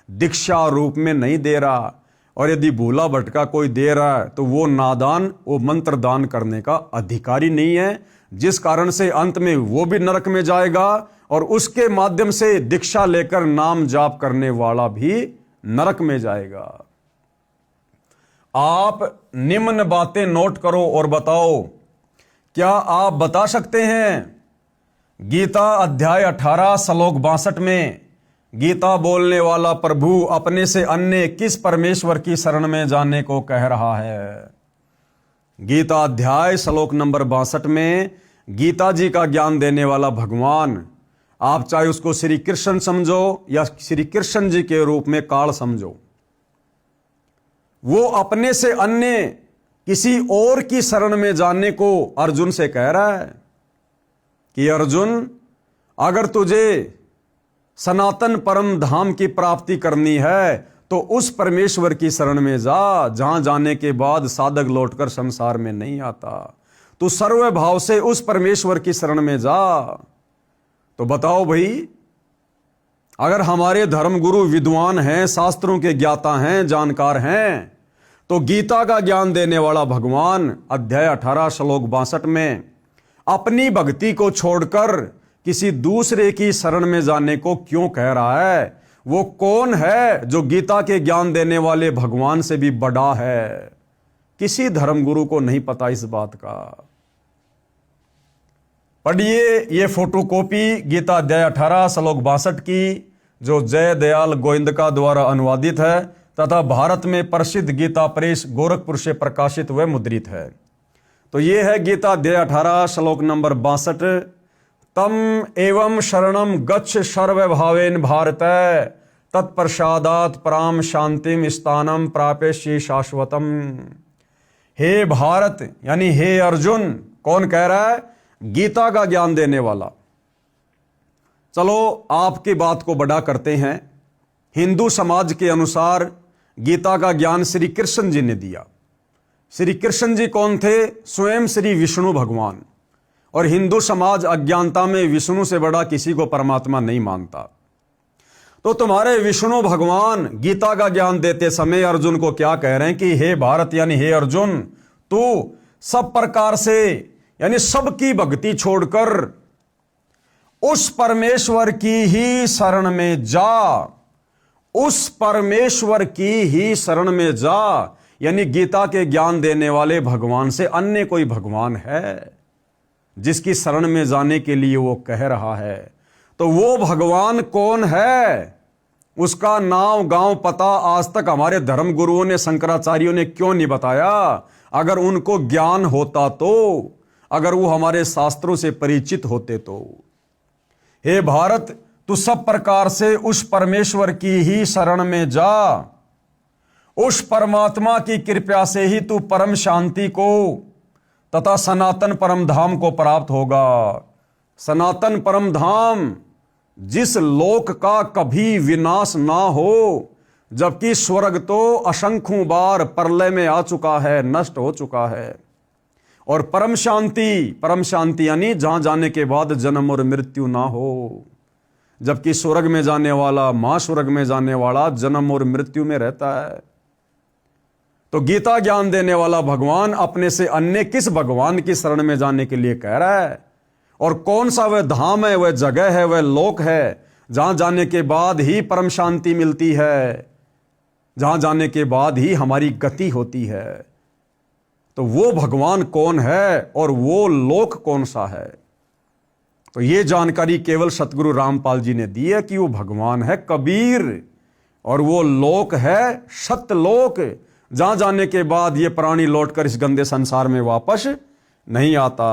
दीक्षा रूप में नहीं दे रहा, और यदि भूला भटका कोई दे रहा है तो वो नादान, वो मंत्र दान करने का अधिकारी नहीं है, जिस कारण से अंत में वो भी नरक में जाएगा और उसके माध्यम से दीक्षा लेकर नाम जाप करने वाला भी नरक में जाएगा। आप निम्न बातें नोट करो और बताओ, क्या आप बता सकते हैं गीता अध्याय 18 श्लोक 62 में गीता बोलने वाला प्रभु अपने से अन्य किस परमेश्वर की शरण में जाने को कह रहा है? गीता अध्याय श्लोक नंबर 62 में गीता जी का ज्ञान देने वाला भगवान, आप चाहे उसको श्री कृष्ण समझो या श्री कृष्ण जी के रूप में काल समझो, वो अपने से अन्य किसी और की शरण में जाने को अर्जुन से कह रहा है कि अर्जुन, अगर तुझे सनातन परम धाम की प्राप्ति करनी है तो उस परमेश्वर की शरण में जा, जहां जाने के बाद साधक लौटकर संसार में नहीं आता। तू सर्व भाव से उस परमेश्वर की शरण में जा। तो बताओ भाई, अगर हमारे धर्मगुरु विद्वान हैं, शास्त्रों के ज्ञाता हैं, जानकार हैं, तो गीता का ज्ञान देने वाला भगवान अध्याय 18 श्लोक 62 में अपनी भक्ति को छोड़कर किसी दूसरे की शरण में जाने को क्यों कह रहा है? वो कौन है जो गीता के ज्ञान देने वाले भगवान से भी बड़ा है? किसी धर्मगुरु को नहीं पता इस बात का। पढ़िए ये फोटोकॉपी गीता अध्याय 18 श्लोक 62 की, जो जय दयाल गोविंदका द्वारा अनुवादित है तथा भारत में प्रसिद्ध गीता प्रेस गोरखपुर से प्रकाशित व मुद्रित है। तो ये है गीता अध्याय 18 श्लोक नंबर 62। तम एवं शरणम गच्छ सर्वभावेन भारत तत्प्रसादात पराम शांतिम स्थानम प्रापेष्यि शाश्वतम। हे भारत, यानी हे अर्जुन, कौन कह रहा है? गीता का ज्ञान देने वाला। चलो आपकी बात को बड़ा करते हैं। हिंदू समाज के अनुसार गीता का ज्ञान श्री कृष्ण जी ने दिया। श्री कृष्ण जी कौन थे? स्वयं श्री विष्णु भगवान। और हिंदू समाज अज्ञानता में विष्णु से बड़ा किसी को परमात्मा नहीं मानता। तो तुम्हारे विष्णु भगवान गीता का ज्ञान देते समय अर्जुन को क्या कह रहे हैं कि हे भारत, यानी हे अर्जुन, तू सब प्रकार से यानी सबकी भक्ति छोड़कर उस परमेश्वर की ही शरण में जा, उस परमेश्वर की ही शरण में जा। यानी गीता के ज्ञान देने वाले भगवान से अन्य कोई भगवान है जिसकी शरण में जाने के लिए वो कह रहा है? तो वो भगवान कौन है? उसका नाम, गांव, पता आज तक हमारे धर्म गुरुओं ने, शंकराचार्यों ने क्यों नहीं बताया? अगर उनको ज्ञान होता तो, अगर वो हमारे शास्त्रों से परिचित होते तो। हे भारत, तू सब प्रकार से उस परमेश्वर की ही शरण में जा। उस परमात्मा की कृपा से ही तू परम शांति को तथा सनातन परम धाम को प्राप्त होगा। सनातन परम धाम, जिस लोक का कभी विनाश ना हो, जबकि स्वर्ग तो असंख्यों बार प्रलय में आ चुका है, नष्ट हो चुका है। और परम शांति यानी जहां जाने के बाद जन्म और मृत्यु ना हो, जबकि स्वर्ग में जाने वाला, महास्वर्ग में जाने वाला जन्म और मृत्यु में रहता है। तो गीता ज्ञान देने वाला भगवान अपने से अन्य किस भगवान की शरण में जाने के लिए कह रहा है? और कौन सा वह धाम है, वह जगह है, वह लोक है जहां जाने के बाद ही परम शांति मिलती है, जहां जाने के बाद ही हमारी गति होती है? तो वो भगवान कौन है और वो लोक कौन सा है? तो ये जानकारी केवल सतगुरु रामपाल जी ने दी है कि वो भगवान है कबीर, और वो लोक है सत्यलोक, जहां जाने के बाद ये प्राणी लौटकर इस गंदे संसार में वापस नहीं आता।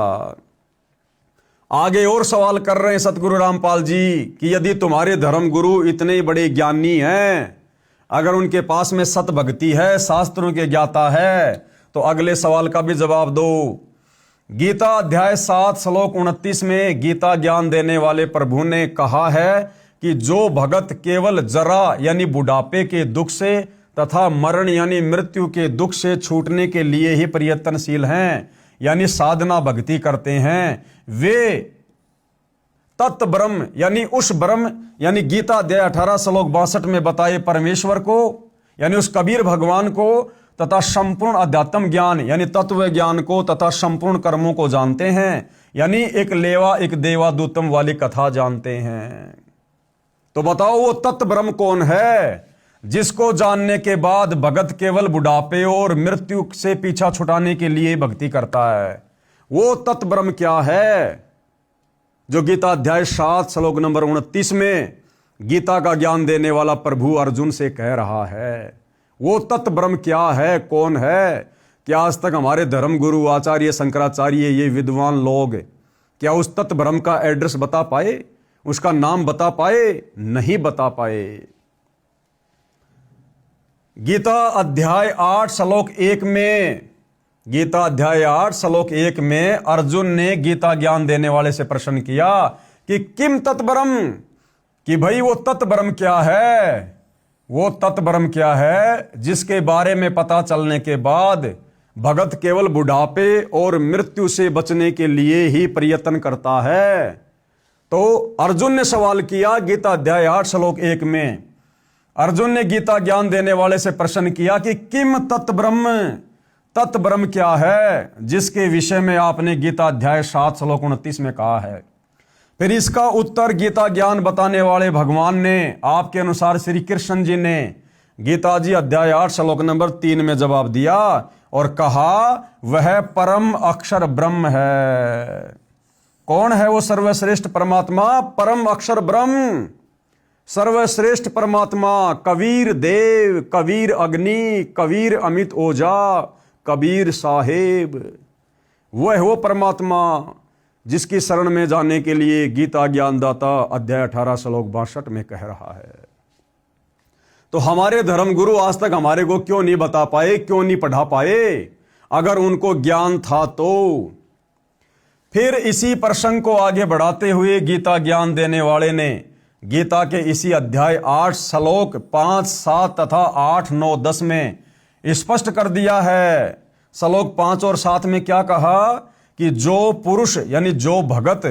आगे और सवाल कर रहे हैं सतगुरु रामपाल जी कि यदि तुम्हारे धर्म गुरु इतने बड़े ज्ञानी हैं, अगर उनके पास में सत भक्ति है, शास्त्रों के ज्ञाता है, तो अगले सवाल का भी जवाब दो। गीता अध्याय 7 श्लोक 29 में गीता ज्ञान देने वाले प्रभु ने कहा है कि जो भगत केवल जरा यानी बुढ़ापे के दुख से तथा मरण यानी मृत्यु के दुख से छूटने के लिए ही प्रयत्नशील हैं, यानी साधना भक्ति करते हैं, वे तत् ब्रह्म यानी उस ब्रह्म यानी गीता अध्याय 18 श्लोक 62 में बताए परमेश्वर को, यानी उस कबीर भगवान को तथा संपूर्ण अध्यात्म ज्ञान यानी तत्व ज्ञान को तथा संपूर्ण कर्मों को जानते हैं, यानी एक लेवा एक देवा दूतम वाली कथा जानते हैं। तो बताओ वो तत्व ब्रह्म कौन है जिसको जानने के बाद भगत केवल बुढ़ापे और मृत्यु से पीछा छुटाने के लिए भक्ति करता है? वो तत्व ब्रह्म क्या है जो गीता अध्याय 7 श्लोक नंबर 29 में गीता का ज्ञान देने वाला प्रभु अर्जुन से कह रहा है? वो तत्व ब्रह्म क्या है, कौन है? क्या आज तक हमारे धर्म गुरु आचार्य शंकराचार्य ये विद्वान लोग क्या उस तत्व ब्रह्म का एड्रेस बता पाए, उसका नाम बता पाए? नहीं बता पाए। गीता अध्याय 8 श्लोक 1 में, गीता अध्याय 8 श्लोक 1 में अर्जुन ने गीता ज्ञान देने वाले से प्रश्न किया कि किम तत्ब्रह्म, कि भाई वो तत्ब्रह्म क्या है? वो तत्ब्रह्म क्या है जिसके बारे में पता चलने के बाद भगत केवल बुढ़ापे और मृत्यु से बचने के लिए ही प्रयत्न करता है? तो अर्जुन ने सवाल किया गीता अध्याय 8 श्लोक 1 में, अर्जुन ने गीता ज्ञान देने वाले से प्रश्न किया कि किम तत्ब्रह्म, तत्ब्रह्म क्या है जिसके विषय में आपने गीता अध्याय 7 श्लोक 29 में कहा है? फिर इसका उत्तर गीता ज्ञान बताने वाले भगवान ने आपके अनुसार श्री कृष्ण जी ने गीता जी अध्याय 8 श्लोक नंबर 3 में जवाब दिया और कहा वह परम अक्षर ब्रह्म है। कौन है वो सर्वश्रेष्ठ परमात्मा? परम अक्षर ब्रह्म, सर्वश्रेष्ठ परमात्मा, कबीर देव, कबीर अग्नि, कबीर अमित ओझा, कबीर साहेब, वो परमात्मा जिसकी शरण में जाने के लिए गीता ज्ञानदाता अध्याय 18 श्लोक 62 में कह रहा है। तो हमारे धर्म गुरु आज तक हमारे को क्यों नहीं बता पाए, क्यों नहीं पढ़ा पाए? अगर उनको ज्ञान था तो। फिर इसी प्रसंग को आगे बढ़ाते हुए गीता ज्ञान देने वाले ने गीता के इसी अध्याय 8 श्लोक 5, 7 तथा 8, 9, 10 में स्पष्ट कर दिया है। श्लोक 5 और 7 में क्या कहा कि जो पुरुष यानी जो भगत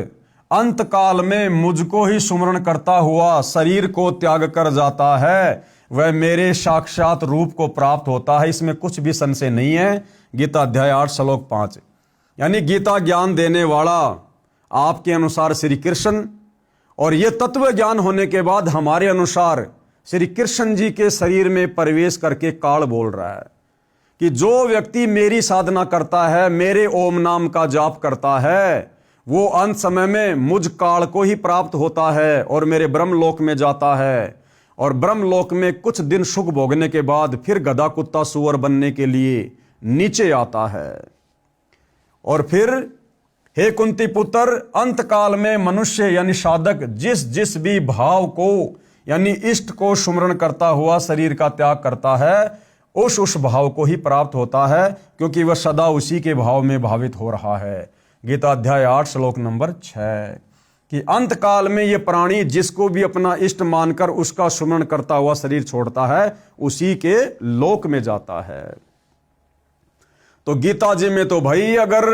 अंत काल में मुझको ही सुमरण करता हुआ शरीर को त्याग कर जाता है वह मेरे साक्षात रूप को प्राप्त होता है, इसमें कुछ भी संशय नहीं है। गीता अध्याय 8 श्लोक 5 यानी गीता ज्ञान देने वाला आपके अनुसार श्री कृष्ण, और यह तत्व ज्ञान होने के बाद हमारे अनुसार श्री कृष्ण जी के शरीर में प्रवेश करके काल बोल रहा है कि जो व्यक्ति मेरी साधना करता है, मेरे ओम नाम का जाप करता है, वो अंत समय में मुझ काल को ही प्राप्त होता है और मेरे ब्रह्मलोक में जाता है, और ब्रह्मलोक में कुछ दिन सुख भोगने के बाद फिर गधा कुत्ता सुअर बनने के लिए नीचे आता है। और फिर हे कुंती पुत्र, अंत काल में मनुष्य यानी साधक जिस जिस भी भाव को यानी इष्ट को सुमरण करता हुआ शरीर का त्याग करता है उस भाव को ही प्राप्त होता है, क्योंकि वह सदा उसी के भाव में भावित हो रहा है। गीता अध्याय 8 श्लोक नंबर 6 कि अंत काल में यह प्राणी जिसको भी अपना इष्ट मानकर उसका सुमरण करता हुआ शरीर छोड़ता है उसी के लोक में जाता है। तो गीता जी में तो भाई अगर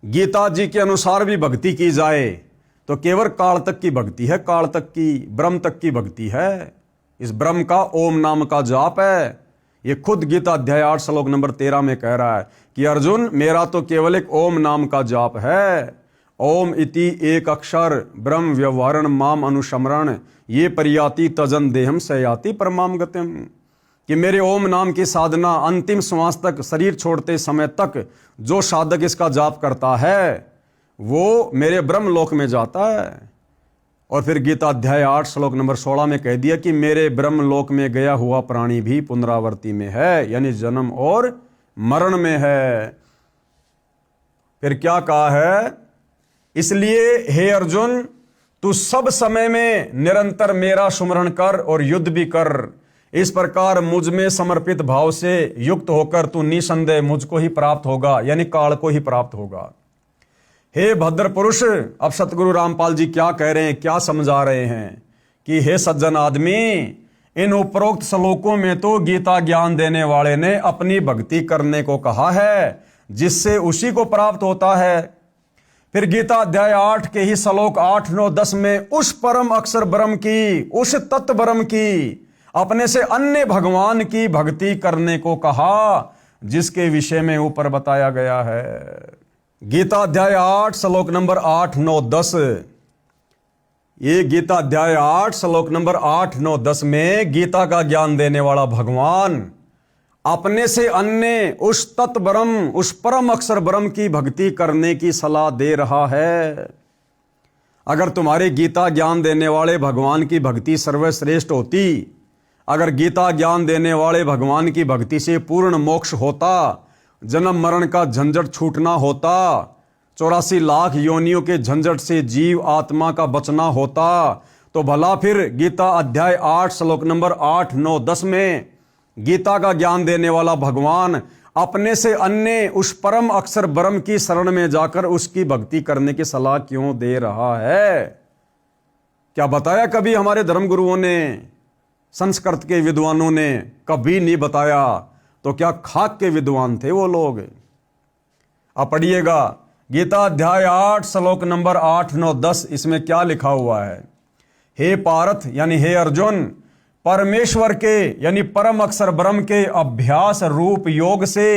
गीता जी के अनुसार भी भक्ति की जाए तो केवल काल तक की भक्ति है, काल तक की, ब्रह्म तक की भक्ति है। इस ब्रह्म का ओम नाम का जाप है। ये खुद गीता अध्याय 8 श्लोक नंबर 13 में कह रहा है कि अर्जुन मेरा तो केवल एक ओम नाम का जाप है। ओम इति एक अक्षर ब्रह्म व्यवहारण माम अनुसमरण ये परियाति तजन देहम सयाति परमाम गतिम, कि मेरे ओम नाम की साधना अंतिम श्वास तक, शरीर छोड़ते समय तक जो साधक इसका जाप करता है वो मेरे ब्रह्म लोक में जाता है। और फिर गीता अध्याय 8 श्लोक नंबर 16 में कह दिया कि मेरे ब्रह्म लोक में गया हुआ प्राणी भी पुनरावृत्ति में है, यानी जन्म और मरण में है। फिर क्या कहा है, इसलिए हे अर्जुन तू सब समय में निरंतर मेरा सुमरण कर और युद्ध भी कर। इस प्रकार मुझ में समर्पित भाव से युक्त होकर तू निसंदेह मुझको ही प्राप्त होगा, यानी काल को ही प्राप्त होगा। हे भद्र पुरुष, अब सतगुरु रामपाल जी क्या कह रहे हैं, क्या समझा रहे हैं कि हे सज्जन आदमी, इन उपरोक्त श्लोकों में तो गीता ज्ञान देने वाले ने अपनी भक्ति करने को कहा है जिससे उसी को प्राप्त होता है। फिर गीता अध्याय 8 के ही श्लोक 8, 9, 10 में उस परम अक्षर ब्रह्म की, उस तत्व ब्रह्म की, अपने से अन्य भगवान की भक्ति करने को कहा जिसके विषय में ऊपर बताया गया है। गीता अध्याय 8 श्लोक नंबर 8, 9, 10। ये गीता अध्याय 8 श्लोक नंबर 8, 9, 10 में गीता का ज्ञान देने वाला भगवान अपने से अन्य उस तत् ब्रह्म, उस परम अक्षर ब्रह्म की भक्ति करने की सलाह दे रहा है। अगर तुम्हारे गीता ज्ञान देने वाले भगवान की भक्ति सर्वश्रेष्ठ होती, अगर गीता ज्ञान देने वाले भगवान की भक्ति से पूर्ण मोक्ष होता, जन्म मरण का झंझट छूटना होता, 84 लाख योनियों के झंझट से जीव आत्मा का बचना होता, तो भला फिर गीता अध्याय 8 श्लोक नंबर 8, 9, 10 में गीता का ज्ञान देने वाला भगवान अपने से अन्य उस परम अक्षर ब्रह्म की शरण में जाकर उसकी भक्ति करने की सलाह क्यों दे रहा है? क्या बताया कभी हमारे धर्म गुरुओं ने, संस्कृत के विद्वानों ने? कभी नहीं बताया। तो क्या खाक के विद्वान थे वो लोग? अब पढ़िएगा गीता अध्याय 8 श्लोक नंबर 8, 9, 10। इसमें क्या लिखा हुआ है? हे पार्थ यानी हे अर्जुन, परमेश्वर के यानी परम अक्षर ब्रह्म के अभ्यास रूप योग से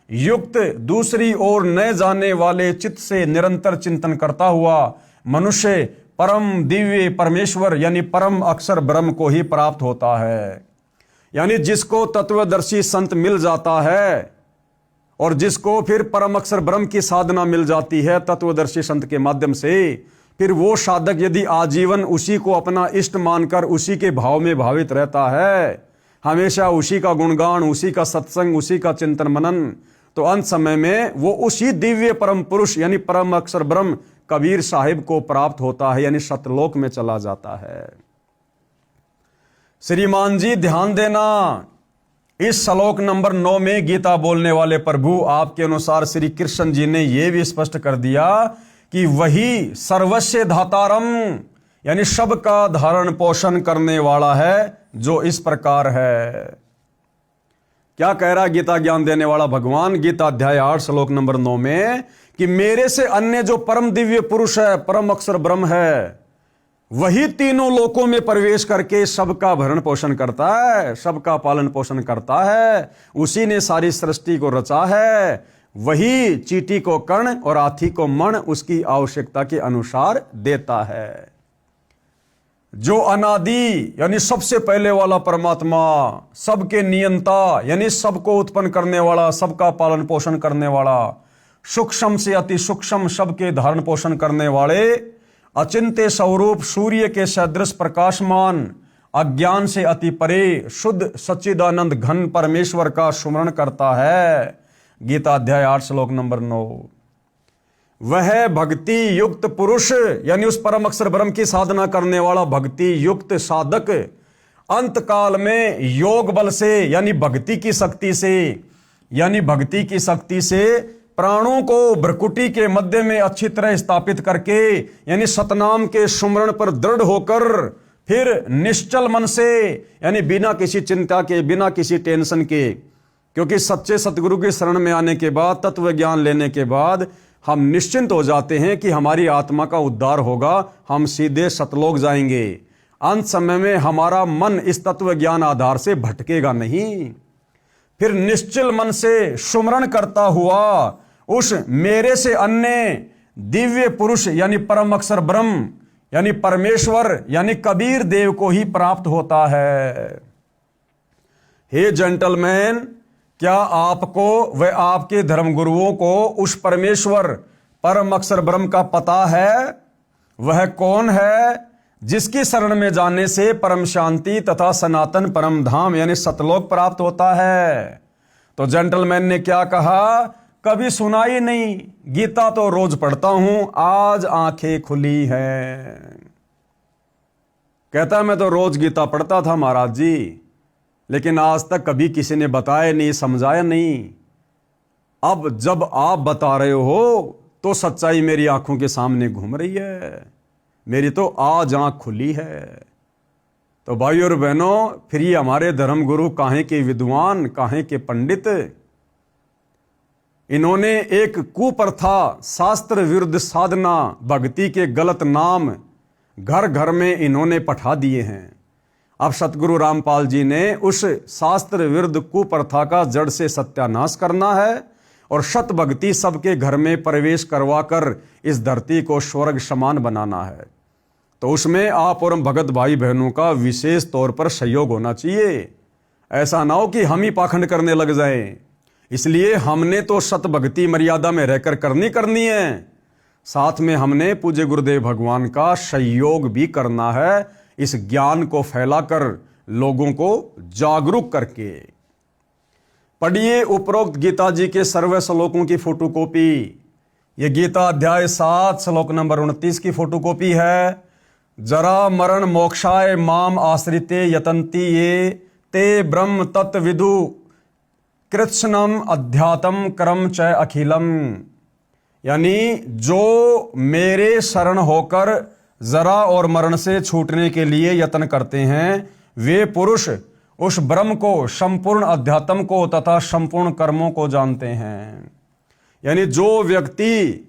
युक्त दूसरी ओर न जाने वाले चित्त से निरंतर चिंतन करता हुआ मनुष्य परम दिव्य परमेश्वर यानी परम अक्षर ब्रह्म को ही प्राप्त होता है। यानी जिसको तत्वदर्शी संत मिल जाता है और जिसको फिर परम अक्षर ब्रह्म की साधना मिल जाती है तत्वदर्शी संत के माध्यम से, फिर वो साधक यदि आजीवन उसी को अपना इष्ट मानकर उसी के भाव में भावित रहता है, हमेशा उसी का गुणगान, उसी का सत्संग, उसी का चिंतन मनन, तो अंत समय में वो उसी दिव्य परम पुरुष यानी परम अक्षर ब्रह्म कबीर साहिब को प्राप्त होता है, यानी सतलोक में चला जाता है। श्रीमान जी ध्यान देना, इस श्लोक नंबर 9 में गीता बोलने वाले प्रभु आपके अनुसार श्री कृष्ण जी ने यह भी स्पष्ट कर दिया कि वही सर्वस्व धातारम यानी सबका धारण पोषण करने वाला है, जो इस प्रकार है। क्या कह रहा गीता ज्ञान देने वाला भगवान गीता अध्याय 8 श्लोक नंबर 9 में कि मेरे से अन्य जो परम दिव्य पुरुष है, परम अक्षर ब्रह्म है, वही तीनों लोकों में प्रवेश करके सबका भरण पोषण करता है, सबका पालन पोषण करता है, उसी ने सारी सृष्टि को रचा है, वही चींटी को कर्ण और हाथी को मण उसकी आवश्यकता के अनुसार देता है। जो अनादि यानी सबसे पहले वाला परमात्मा, सबके नियंता यानी सबको उत्पन्न करने वाला, सबका पालन पोषण करने वाला, सूक्ष्म से अति सूक्ष्म सबके धारण पोषण करने वाले, अचिंत्य स्वरूप सूर्य के सदृश प्रकाशमान, अज्ञान से अति परे शुद्ध सच्चिदानंद घन परमेश्वर का सुमरण करता है। गीता अध्याय 8 श्लोक नंबर 9। वह भक्ति युक्त पुरुष यानी उस परम अक्षर ब्रह्म की साधना करने वाला भक्ति युक्त साधक अंत काल में योग बल से यानी भक्ति की शक्ति से, यानी भक्ति की शक्ति से प्राणों को भ्रकुटी के मध्य में अच्छी तरह स्थापित करके यानी सतनाम के सुमरण पर दृढ़ होकर फिर निश्चल मन से यानी बिना किसी चिंता के, बिना किसी टेंशन के, क्योंकि सच्चे सतगुरु की शरण में आने के बाद, तत्व ज्ञान लेने के बाद हम निश्चिंत हो जाते हैं कि हमारी आत्मा का उद्धार होगा, हम सीधे सतलोक जाएंगे। अंत समय में हमारा मन इस तत्व ज्ञान आधार से भटकेगा नहीं। फिर निश्चल मन से सुमरण करता हुआ उस मेरे से अन्य दिव्य पुरुष यानी परम अक्षर ब्रह्म यानी परमेश्वर यानी कबीर देव को ही प्राप्त होता है। हे जेंटलमैन, क्या आपको व आपके धर्म गुरुओं को उस परमेश्वर परम अक्षर ब्रह्म का पता है? वह कौन है जिसकी शरण में जाने से परम शांति तथा सनातन परम धाम यानी सतलोक प्राप्त होता है? तो जेंटलमैन ने क्या कहा? कभी सुना ही नहीं, गीता तो रोज पढ़ता हूं, आज आंखें खुली हैं। कहता मैं तो रोज गीता पढ़ता था महाराज जी, लेकिन आज तक कभी किसी ने बताया नहीं, समझाया नहीं। अब जब आप बता रहे हो तो सच्चाई मेरी आंखों के सामने घूम रही है, मेरी तो आज आंख खुली है। तो भाई और बहनों, फिर ये हमारे धर्म गुरु काहे के विद्वान, काहे के पंडित, इन्होंने एक कुप्रथा, शास्त्र विरुद्ध साधना, भक्ति के गलत नाम घर घर में इन्होंने पठा दिए हैं। अब सतगुरु रामपाल जी ने उस शास्त्र विरुद्ध कुप्रथा का जड़ से सत्यानाश करना है और सत भक्ति सबके घर में प्रवेश करवाकर इस धरती को स्वर्ग समान बनाना है। तो उसमें आप और हम भगत भाई बहनों का विशेष तौर पर सहयोग होना चाहिए। ऐसा ना हो कि हम ही पाखंड करने लग जाएं। इसलिए हमने तो सत भक्ति मर्यादा में रहकर करनी है, साथ में हमने पूज्य गुरुदेव भगवान का सहयोग भी करना है, इस ज्ञान को फैलाकर लोगों को जागरूक करके। पढ़िए उपरोक्त गीता जी के सर्व श्लोकों की फोटोकॉपी। ये गीता अध्याय 7 श्लोक नंबर 29 की फोटोकॉपी है। जरा मरण मोक्षाय माम आश्रिते यतन्ति ये ते ब्रह्म तत्विदु कृत्स्नम अध्यात्म कर्म च अखिलम। यानी जो मेरे शरण होकर जरा और मरण से छूटने के लिए यत्न करते हैं, वे पुरुष उस ब्रह्म को, संपूर्ण अध्यात्म को तथा संपूर्ण कर्मों को जानते हैं। यानी जो व्यक्ति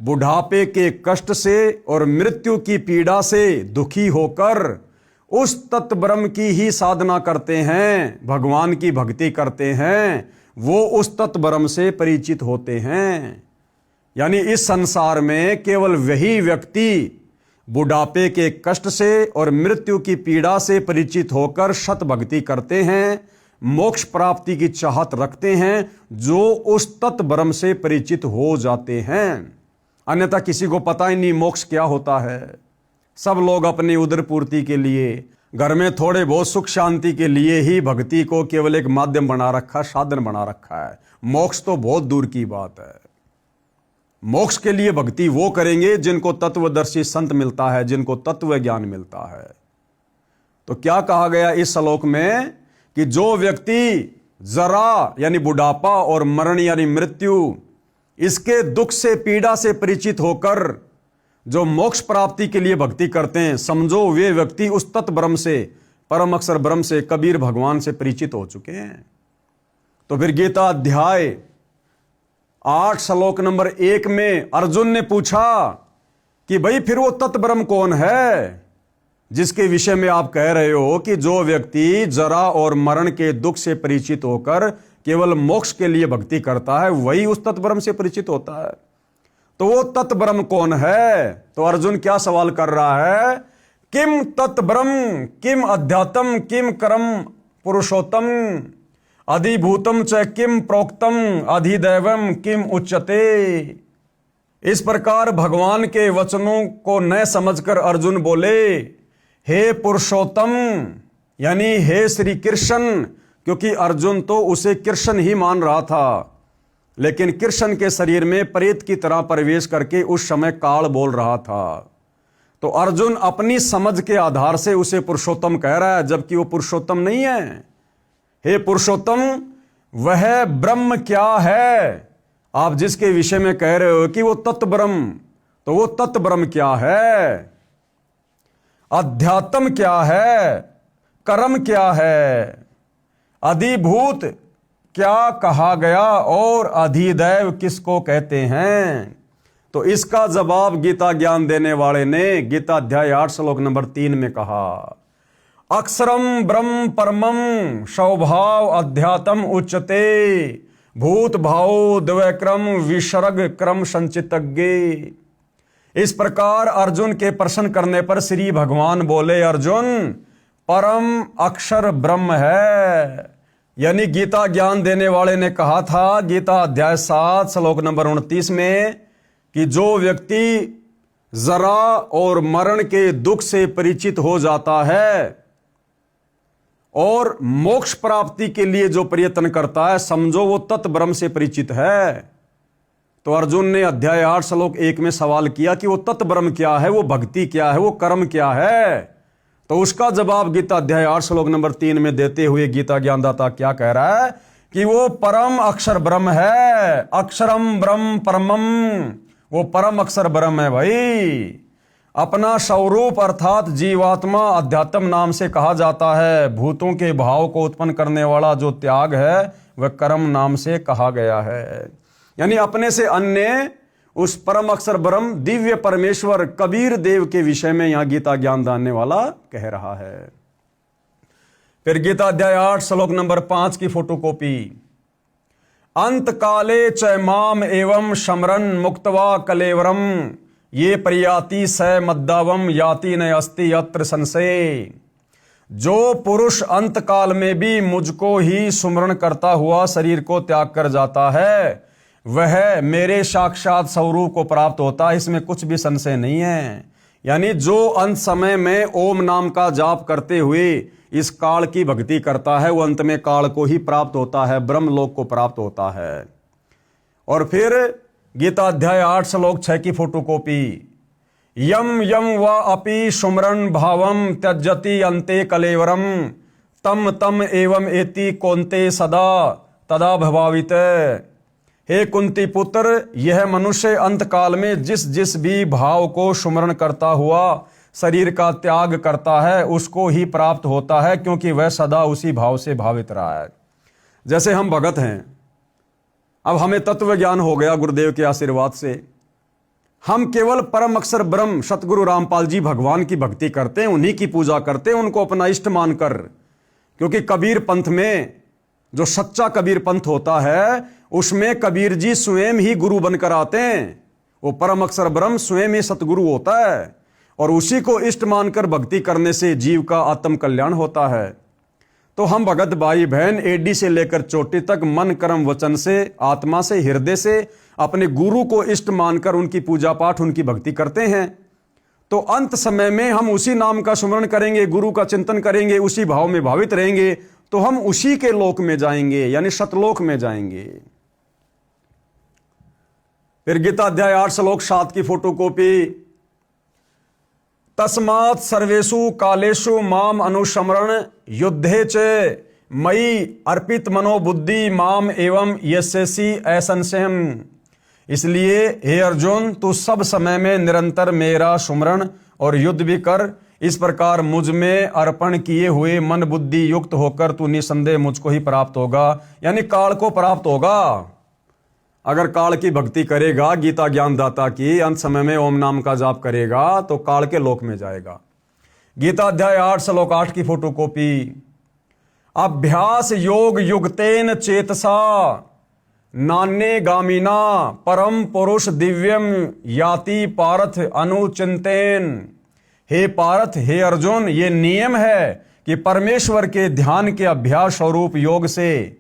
बुढ़ापे के कष्ट से और मृत्यु की पीड़ा से दुखी होकर उस तत्व ब्रह्म की ही साधना करते हैं, भगवान की भक्ति करते हैं, वो उस तत्व ब्रह्म से परिचित होते हैं। यानी इस संसार में केवल वही व्यक्ति बुढ़ापे के कष्ट से और मृत्यु की पीड़ा से परिचित होकर सत भक्ति करते हैं, मोक्ष प्राप्ति की चाहत रखते हैं, जो उस तत्व ब्रह्म से परिचित हो जाते हैं। अन्यथा किसी को पता ही नहीं मोक्ष क्या होता है। सब लोग अपनी उदर पूर्ति के लिए, घर में थोड़े बहुत सुख शांति के लिए ही भक्ति को केवल एक माध्यम बना रखा, साधन बना रखा है। मोक्ष तो बहुत दूर की बात है। मोक्ष के लिए भक्ति वो करेंगे जिनको तत्वदर्शी संत मिलता है, जिनको तत्व ज्ञान मिलता है। तो क्या कहा गया इस श्लोक में कि जो व्यक्ति जरा यानी बुढ़ापा और मरण यानी मृत्यु, इसके दुख से, पीड़ा से परिचित होकर जो मोक्ष प्राप्ति के लिए भक्ति करते हैं, समझो वे व्यक्ति उस तत्व ब्रह्म से, परम अक्षर ब्रह्म से, कबीर भगवान से परिचित हो चुके हैं। तो फिर गीता अध्याय 8 श्लोक नंबर 1 में अर्जुन ने पूछा कि भाई फिर वो तत्व ब्रह्म कौन है जिसके विषय में आप कह रहे हो कि जो व्यक्ति जरा और मरण के दुख से परिचित होकर केवल मोक्ष के लिए भक्ति करता है, वही उस तत्व ब्रह्म से परिचित होता है। तो वो तत्व ब्रह्म कौन है? तो अर्जुन क्या सवाल कर रहा है? किम तत्व ब्रह्म किम अध्यात्म किम कर्म पुरुषोत्तम अधिभूतम च किम प्रोक्तम अधिदैवम किम उच्यते। इस प्रकार भगवान के वचनों को न समझकर अर्जुन बोले, हे पुरुषोत्तम, यानी हे श्री कृष्ण, क्योंकि अर्जुन तो उसे कृष्ण ही मान रहा था, लेकिन कृष्ण के शरीर में प्रेत की तरह प्रवेश करके उस समय काल बोल रहा था। तो अर्जुन अपनी समझ के आधार से उसे पुरुषोत्तम कह रहा है, जबकि वो पुरुषोत्तम नहीं है। हे पुरुषोत्तम, वह ब्रह्म क्या है आप जिसके विषय में कह रहे हो कि वो तत्व ब्रह्म, तो वो तत्व ब्रह्म क्या है? अध्यात्म क्या है? कर्म क्या है? अधिभूत क्या कहा गया और अधिदैव किसको कहते हैं? तो इसका जवाब गीता ज्ञान देने वाले ने गीता अध्याय 8 श्लोक नंबर 3 में कहा, अक्षरम ब्रह्म परमम स्वभाव अध्यात्म उच्यते भूत भाव द्वैक्रम विसर्ग क्रम संचितज्ञ। इस प्रकार अर्जुन के प्रश्न करने पर श्री भगवान बोले, अर्जुन परम अक्षर ब्रह्म है। यानी गीता ज्ञान देने वाले ने कहा था गीता अध्याय 7 श्लोक नंबर 29 में कि जो व्यक्ति जरा और मरण के दुख से परिचित हो जाता है और मोक्ष प्राप्ति के लिए जो प्रयत्न करता है, समझो वो तत्व ब्रह्म से परिचित है। तो अर्जुन ने अध्याय 8 श्लोक 1 में सवाल किया कि वो तत्व ब्रह्म क्या है, वो भक्ति क्या है, वो कर्म क्या है? तो उसका जवाब गीता अध्याय 8 श्लोक नंबर 3 में देते हुए गीता ज्ञानदाता क्या कह रहा है कि वो परम अक्षर ब्रह्म है। अक्षरम ब्रह्म परमम, वो परम अक्षर ब्रह्म है भाई। अपना स्वरूप अर्थात जीवात्मा अध्यात्म नाम से कहा जाता है। भूतों के भाव को उत्पन्न करने वाला जो त्याग है वह कर्म नाम से कहा गया है। यानी अपने से अन्य उस परम अक्षर ब्रह्म दिव्य परमेश्वर कबीर देव के विषय में यहां गीता ज्ञान जानने वाला कह रहा है। फिर गीता अध्याय 8 श्लोक नंबर 5 की फोटोकॉपी, अंत काले च माम एवं शमरन मुक्तवा कलेवरम ये प्रयाति स मद्दावम याति न अस्ति अत्र संशय। जो पुरुष अंत काल में भी मुझको ही सुमरण करता हुआ शरीर को त्याग कर जाता है वह मेरे साक्षात स्वरूप को प्राप्त होता है, इसमें कुछ भी संशय नहीं है। यानी जो अंत समय में ओम नाम का जाप करते हुए इस काल की भक्ति करता है वो अंत में काल को ही प्राप्त होता है, ब्रह्मलोक को प्राप्त होता है। और फिर गीता अध्याय 8 श्लोक 6 की फोटोकॉपी। यम यम व अपि सुमरन भावम त्यजति अंते कलेवरम तम तम एवं एति कौन्ते सदा तदा भवावित। हे कुंती पुत्र, यह मनुष्य अंत काल में जिस जिस भी भाव को सुमरण करता हुआ शरीर का त्याग करता है उसको ही प्राप्त होता है, क्योंकि वह सदा उसी भाव से भावित रहा है। जैसे हम भगत हैं, अब हमें तत्व ज्ञान हो गया गुरुदेव के आशीर्वाद से, हम केवल परम अक्षर ब्रह्म सतगुरु रामपाल जी भगवान की भक्ति करते हैं, उन्हीं की पूजा करते हैं, उनको अपना इष्ट मानकर। क्योंकि कबीर पंथ में जो सच्चा कबीर पंथ होता है उसमें कबीर जी स्वयं ही गुरु बनकर आते हैं। वो परम अक्षर ब्रह्म स्वयं ही सतगुरु होता है और उसी को इष्ट मानकर भक्ति करने से जीव का आत्म कल्याण होता है। तो हम भगत भाई बहन एडी से लेकर चोटी तक मन कर्म वचन से, आत्मा से, हृदय से अपने गुरु को इष्ट मानकर उनकी पूजा पाठ, उनकी भक्ति करते हैं। तो अंत समय में हम उसी नाम का सुमरण करेंगे, गुरु का चिंतन करेंगे, उसी भाव में भावित रहेंगे, तो हम उसी के लोक में जाएंगे, यानी सतलोक में जाएंगे। फिर गीता अध्याय 8 श्लोक 7 की फोटोकॉपी। तस्मात् सर्वेषु कालेषु माम अनुस्मरण युद्धे च मयि अर्पित मनोबुद्धि माम एवं यस्यसि असंशयम्। इसलिए हे अर्जुन, तू सब समय में निरंतर मेरा सुमरण और युद्ध भी कर। इस प्रकार मुझ में अर्पण किए हुए मन बुद्धि युक्त होकर तू निसंदेह मुझको ही प्राप्त होगा, यानी काल को प्राप्त होगा। अगर काल की भक्ति करेगा, गीता ज्ञानदाता की, अंत समय में ओम नाम का जाप करेगा तो काल के लोक में जाएगा। गीता अध्याय 8 श्लोक 8 की फोटोकॉपी। अभ्यास योग युक्तेन चेतसा नान्ये गामिना परम पुरुष दिव्यम याति पार्थ अनुचिंतेन। हे पार्थ, हे अर्जुन, ये नियम है कि परमेश्वर के ध्यान के अभ्यास स्वरूप योग से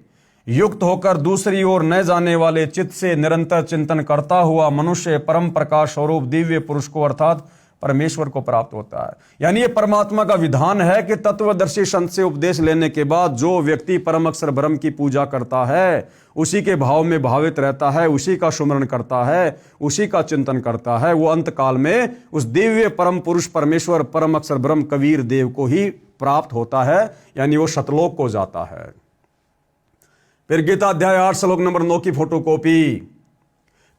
युक्त होकर दूसरी ओर न जाने वाले चित्त से निरंतर चिंतन करता हुआ मनुष्य परम प्रकाश स्वरूप दिव्य पुरुष को अर्थात परमेश्वर को प्राप्त होता है। यानी ये परमात्मा का विधान है कि तत्वदर्शी संत से उपदेश लेने के बाद जो व्यक्ति परम अक्षर ब्रह्म की पूजा करता है, उसी के भाव में भावित रहता है, उसी का सुमरण करता है, उसी का चिंतन करता है, वो अंत काल में उस दिव्य परम पुरुष परमेश्वर परम अक्षर ब्रह्म कबीर देव को ही प्राप्त होता है, यानी वो सतलोक को जाता है। फिर गीता अध्याय 8 श्लोक नंबर 9 की फोटोकॉपी।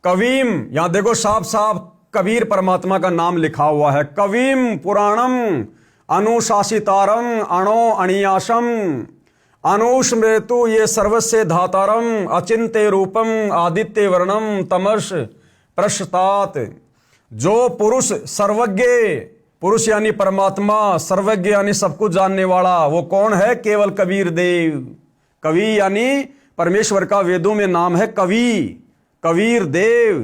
कवीम, यहां देखो साफ साफ कबीर परमात्मा का नाम लिखा हुआ है। कवीम पुराणम अनुशासितारम अणो अणियासम अनुस्मृतु ये सर्वस्य धातारम अचिंत्य रूपम आदित्य वर्णम तमस प्रशतात। जो पुरुष सर्वज्ञ, पुरुष यानी परमात्मा, सर्वज्ञ यानी सब कुछ जानने वाला, वो कौन है? केवल कबीर देव। कवि यानी परमेश्वर का वेदों में नाम है कवि, कबीर देव।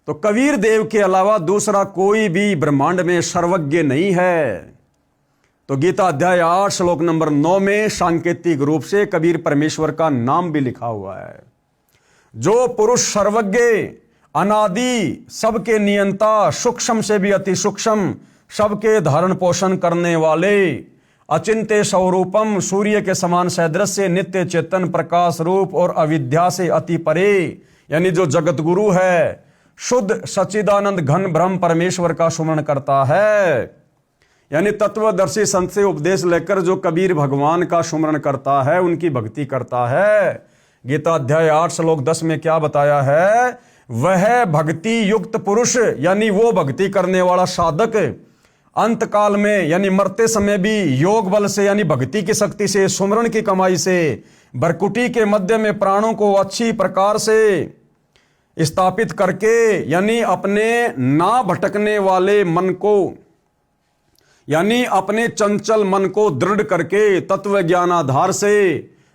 तो कबीर देव के अलावा दूसरा कोई भी ब्रह्मांड में सर्वज्ञ नहीं है। तो गीता अध्याय 8 श्लोक नंबर 9 में सांकेतिक रूप से कबीर परमेश्वर का नाम भी लिखा हुआ है। जो पुरुष सर्वज्ञ, अनादि, सबके नियंता, सूक्ष्म से भी अति सूक्ष्म, सबके धारण पोषण करने वाले, अचिंत्य स्वरूपम, सूर्य के समान सदृश्य, नित्य चेतन प्रकाश रूप और अविद्या से अति परे, यानी जो जगत गुरु है, शुद्ध सच्चिदानंद घन ब्रह्म परमेश्वर का सुमरण करता है। यानी तत्वदर्शी संत से उपदेश लेकर जो कबीर भगवान का सुमरण करता है, उनकी भक्ति करता है। गीता अध्याय 8 श्लोक 10 में क्या बताया है? वह भक्ति युक्त पुरुष, यानी वो भक्ति करने वाला साधक अंत काल में, यानी मरते समय भी योग बल से, यानी भक्ति की शक्ति से, सुमरण की कमाई से, भरकुटी के मध्य में प्राणों को अच्छी प्रकार से स्थापित करके, यानी अपने ना भटकने वाले मन को, यानी अपने चंचल मन को दृढ़ करके तत्व ज्ञान आधार से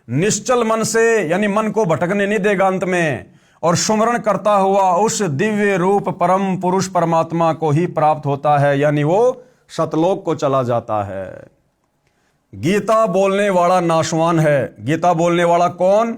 निश्चल मन से, यानी मन को भटकने नहीं देगा अंत में, और सुमरण करता हुआ उस दिव्य रूप परम पुरुष परमात्मा को ही प्राप्त होता है, यानी वो सतलोक को चला जाता है। गीता बोलने वाला नाशवान है। गीता बोलने वाला कौन?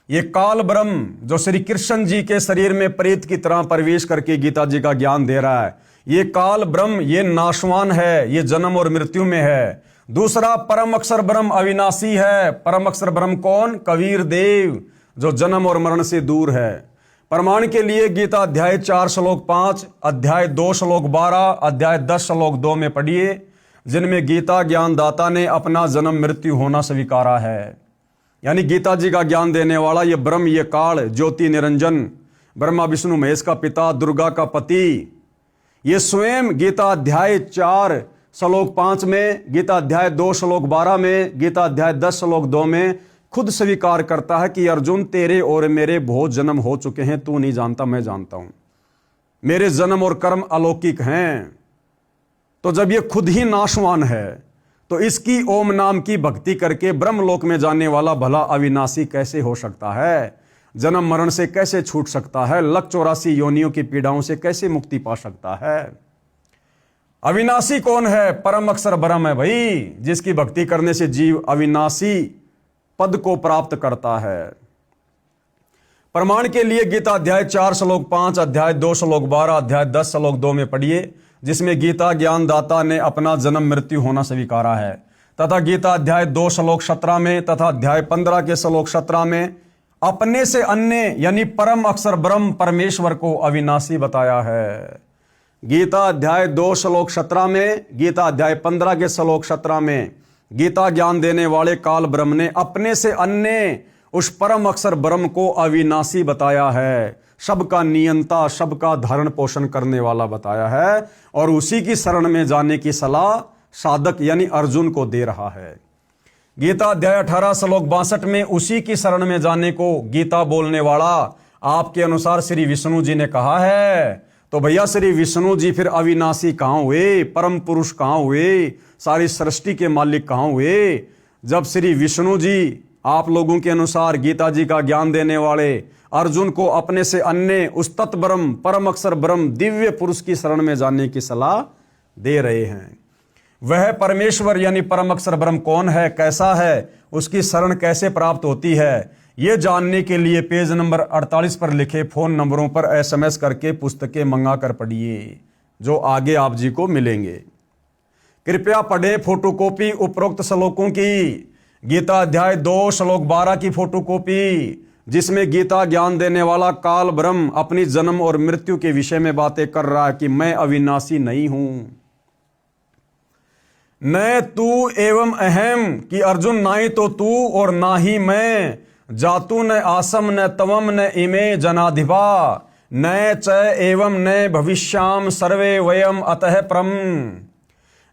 ये काल ब्रह्म जो श्री कृष्ण जी के शरीर में प्रेत की तरह प्रवेश करके गीता जी का ज्ञान दे रहा है, ये काल ब्रह्म ये नाशवान है, ये जन्म और मृत्यु में है। दूसरा परम अक्षर ब्रह्म अविनाशी है। परम अक्षर ब्रह्म कौन? कबीर देव, जो जन्म और मरण से दूर है। प्रमाण के लिए गीता अध्याय 4 श्लोक 5, अध्याय 2 श्लोक 12, अध्याय 10 श्लोक 2 में पढ़िए, जिनमें गीता ज्ञानदाता ने अपना जन्म मृत्यु होना स्वीकारा है। यानी गीता जी का ज्ञान देने वाला ये ब्रह्म, ये काल, ज्योति निरंजन, ब्रह्मा विष्णु महेश का पिता, दुर्गा का पति, ये स्वयं गीता अध्याय 4 श्लोक 5 में, गीता अध्याय 2 श्लोक 12 में, गीता अध्याय 10 श्लोक 2 में खुद स्वीकार करता है कि अर्जुन तेरे और मेरे बहुत जन्म हो चुके हैं, तू नहीं जानता, मैं जानता हूं। मेरे जन्म और कर्म अलौकिक हैं। तो जब ये खुद ही नाशवान है, तो इसकी ओम नाम की भक्ति करके ब्रह्मलोक में जाने वाला भला अविनाशी कैसे हो सकता है? जन्म मरण से कैसे छूट सकता है? 184 योनियों की पीड़ाओं से कैसे मुक्ति पा सकता है? अविनाशी कौन है? परम अक्षर ब्रह्म है भाई, जिसकी भक्ति करने से जीव अविनाशी पद को प्राप्त करता है। प्रमाण के लिए गीता अध्याय 4 श्लोक 5, अध्याय 2 श्लोक 12, अध्याय 10 श्लोक 2 में पढ़िए, जिसमें गीता ज्ञानदाता ने अपना जन्म मृत्यु होना स्वीकारा है। तथा गीता अध्याय 2 श्लोक 17 में तथा अध्याय 15 के श्लोक 17 में अपने से अन्य यानी परम अक्षर ब्रह्म परमेश्वर को अविनाशी बताया है। गीता अध्याय 2 श्लोक 17 में, गीता अध्याय 15 के श्लोक 17 में गीता ज्ञान देने वाले काल ब्रह्म ने अपने से अन्य उस परम अक्षर ब्रह्म को अविनाशी बताया है, सबका नियंता, सबका धारण पोषण करने वाला बताया है, और उसी की शरण में जाने की सलाह साधक यानी अर्जुन को दे रहा है। गीता अध्याय 18 श्लोक 62 में उसी की शरण में जाने को गीता बोलने वाला आपके अनुसार श्री विष्णु जी ने कहा है। तो भैया श्री विष्णु जी फिर अविनाशी कहां हुए? परम पुरुष कहां हुए? सारी सृष्टि के मालिक कहां हुए? जब श्री विष्णु जी आप लोगों के अनुसार गीता जी का ज्ञान देने वाले अर्जुन को अपने से अन्य उस तत् ब्रह्म, परम अक्षर ब्रह्म, दिव्य पुरुष की शरण में जाने की सलाह दे रहे हैं। वह परमेश्वर यानी परम अक्षर ब्रह्म कौन है, कैसा है, उसकी शरण कैसे प्राप्त होती है, ये जानने के लिए पेज नंबर 48 पर लिखे फोन नंबरों पर SMS करके पुस्तकें मंगा कर पढ़िए, जो आगे आप जी को मिलेंगे। कृपया पढ़े फोटोकॉपी उपरोक्त श्लोकों की। गीता अध्याय 2 श्लोक 12 की फोटोकॉपी, जिसमें गीता ज्ञान देने वाला काल ब्रह्म अपनी जन्म और मृत्यु के विषय में बातें कर रहा है कि मैं अविनाशी नहीं हूं। न तू एवं अहम, कि अर्जुन ना ही तो तू और ना ही मैं, जातु न आसम न तवम न इमे जनाधिपा, न च एवं न भविष्याम सर्वे वयम अतः परम।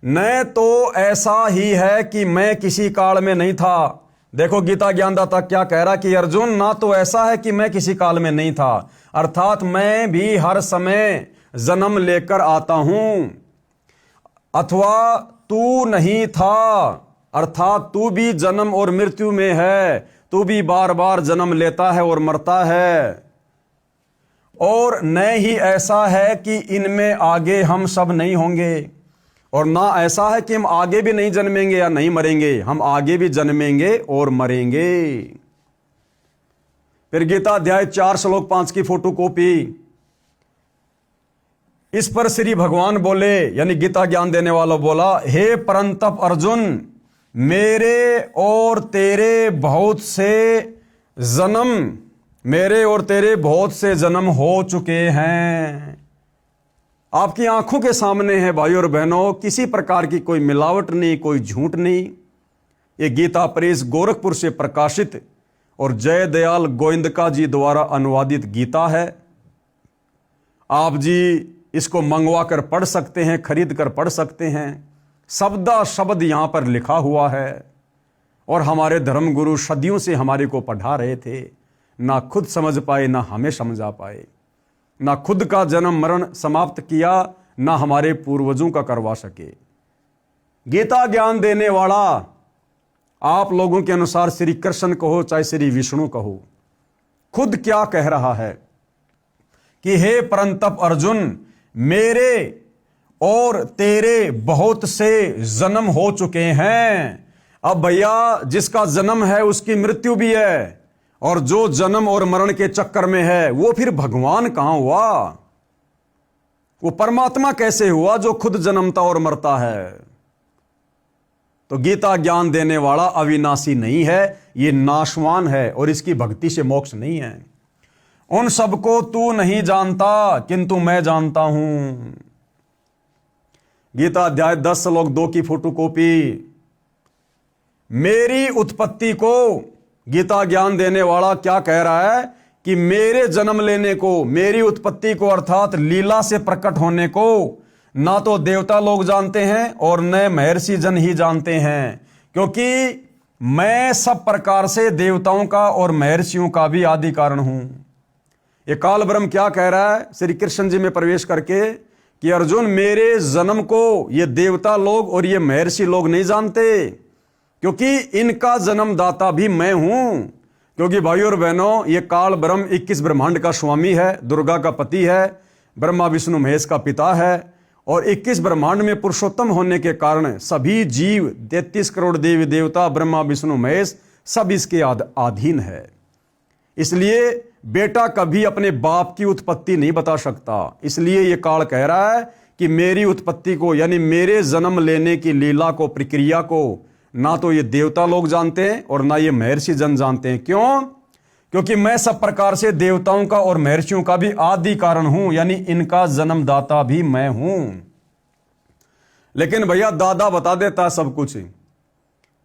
न तो ऐसा ही है कि मैं किसी काल में नहीं था। देखो गीता ज्ञानदाता क्या कह रहा कि अर्जुन, ना तो ऐसा है कि मैं किसी काल में नहीं था, अर्थात मैं भी हर समय जन्म लेकर आता हूं, अथवा तू नहीं था, अर्थात तू भी जन्म और मृत्यु में है, तू भी बार बार जन्म लेता है और मरता है। और न ही ऐसा है कि इनमें आगे हम सब नहीं होंगे, और ना ऐसा है कि हम आगे भी नहीं जन्मेंगे या नहीं मरेंगे, हम आगे भी जन्मेंगे और मरेंगे। फिर गीता अध्याय 4 श्लोक 5 की फोटोकॉपी, इस पर श्री भगवान बोले यानी गीता ज्ञान देने वाला बोला, हे परंतप अर्जुन, मेरे और तेरे बहुत से जन्म हो चुके हैं। आपकी आंखों के सामने है भाइयों और बहनों, किसी प्रकार की कोई मिलावट नहीं, कोई झूठ नहीं। ये गीता प्रेस गोरखपुर से प्रकाशित और जय दयाल गोविंदका जी द्वारा अनुवादित गीता है। आप जी इसको मंगवा कर पढ़ सकते हैं, खरीद कर पढ़ सकते हैं। शब्दा शब्द यहां पर लिखा हुआ है, और हमारे धर्म गुरु सदियों से हमारे को पढ़ा रहे थे, ना खुद समझ पाए ना हमें समझा पाए, ना खुद का जन्म मरण समाप्त किया ना हमारे पूर्वजों का करवा सके। गीता ज्ञान देने वाला आप लोगों के अनुसार श्री कृष्ण कहो चाहे श्री विष्णु कहो, खुद क्या कह रहा है कि हे परंतप अर्जुन, मेरे और तेरे बहुत से जन्म हो चुके हैं। अब भैया जिसका जन्म है उसकी मृत्यु भी है, और जो जन्म और मरण के चक्कर में है वो फिर भगवान कहां हुआ? वो परमात्मा कैसे हुआ जो खुद जन्मता और मरता है? तो गीता ज्ञान देने वाला अविनाशी नहीं है, ये नाशवान है, और इसकी भक्ति से मोक्ष नहीं है। उन सबको तू नहीं जानता किंतु मैं जानता हूं। गीता अध्याय 10 श्लोक 2 की फोटोकॉपी। मेरी उत्पत्ति को गीता ज्ञान देने वाला क्या कह रहा है कि मेरे जन्म लेने को, मेरी उत्पत्ति को अर्थात लीला से प्रकट होने को ना तो देवता लोग जानते हैं और न महर्षि जन ही जानते हैं, क्योंकि मैं सब प्रकार से देवताओं का और महर्षियों का भी आदि कारण हूं। ये काल ब्रह्म क्या कह रहा है श्री कृष्ण जी में प्रवेश करके कि अर्जुन, मेरे जन्म को ये देवता लोग और ये महर्षि लोग नहीं जानते, क्योंकि इनका जन्मदाता भी मैं हूं। क्योंकि भाइयों और बहनों, ये काल ब्रह्म 21 ब्रह्मांड का स्वामी है, दुर्गा का पति है, ब्रह्मा विष्णु महेश का पिता है, और 21 ब्रह्मांड में पुरुषोत्तम होने के कारण सभी जीव 33 करोड़ देवी देवता ब्रह्मा विष्णु महेश सब इसके अधीन है। इसलिए बेटा कभी अपने बाप की उत्पत्ति नहीं बता सकता। इसलिए यह काल कह रहा है कि मेरी उत्पत्ति को, यानी मेरे जन्म लेने की लीला को, प्रक्रिया को ना तो ये देवता लोग जानते हैं और ना ये महर्षि जन जानते हैं। क्यों? क्योंकि मैं सब प्रकार से देवताओं का और महर्षियों का भी आदि कारण हूं, यानी इनका जन्मदाता भी मैं हूं। लेकिन भैया दादा बता देता है सब कुछ।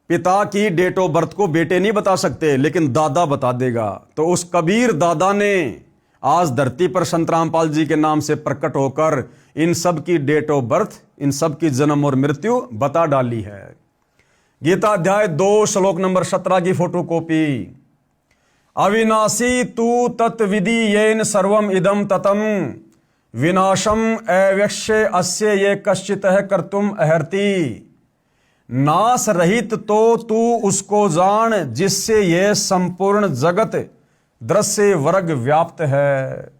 पिता की डेट ऑफ बर्थ को बेटे नहीं बता सकते, लेकिन दादा बता देगा। तो उस कबीर दादा ने आज धरती पर संत रामपाल जी के नाम से प्रकट होकर इन सब की डेट ऑफ बर्थ, इन सब की जन्म और मृत्यु बता डाली है। गीता अध्याय 2 श्लोक नंबर 17 की फोटोकॉपी। अविनाशी तू तत्विधि येन सर्वम इदम ततम विनाशम अव्यक्ष्य अस्य ये कश्चित कर्तुम अहर्ति। नाश रहित तो तू उसको जान जिससे यह संपूर्ण जगत दृश्य वर्ग व्याप्त है।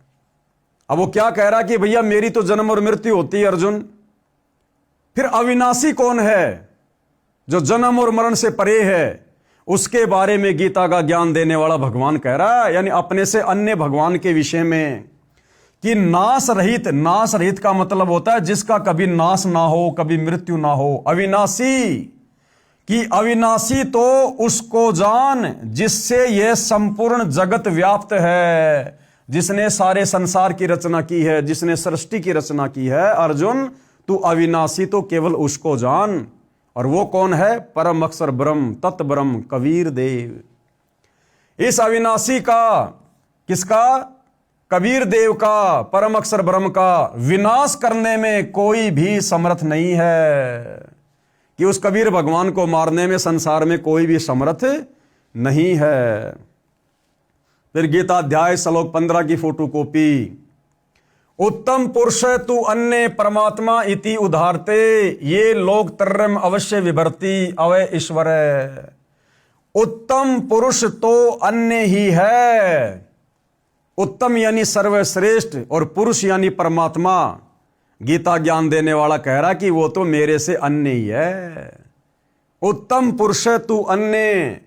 अब वो क्या कह रहा कि भैया मेरी तो जन्म और मृत्यु होती है अर्जुन, फिर अविनाशी कौन है जो जन्म और मरण से परे है? उसके बारे में गीता का ज्ञान देने वाला भगवान कह रहा है, यानी अपने से अन्य भगवान के विषय में, कि नाश रहित। नाश रहित का मतलब होता है जिसका कभी नाश ना हो, कभी मृत्यु ना हो। अविनाशी कि अविनाशी तो उसको जान जिससे यह संपूर्ण जगत व्याप्त है, जिसने सारे संसार की रचना की है, जिसने सृष्टि की रचना की है। अर्जुन, तू अविनाशी तो केवल उसको जान, और वो कौन है? परम अक्षर ब्रह्म, तत् ब्रह्म, कबीर देव। इस अविनाशी का, किसका? कबीर देव का, परम अक्षर ब्रह्म का विनाश करने में कोई भी समर्थ नहीं है, कि उस कबीर भगवान को मारने में संसार में कोई भी समर्थ नहीं है। फिर गीता अध्याय श्लोक 15 की फोटोकॉपी। उत्तम पुरुष तू अन्य परमात्मा इति उदारते ये लोग तर्रम अवश्य विभर्ति अवय ईश्वर। उत्तम पुरुष तो अन्य ही है। उत्तम यानी सर्वश्रेष्ठ, और पुरुष यानी परमात्मा। गीता ज्ञान देने वाला कह रहा कि वो तो मेरे से अन्य ही है। उत्तम पुरुष तू अन्य,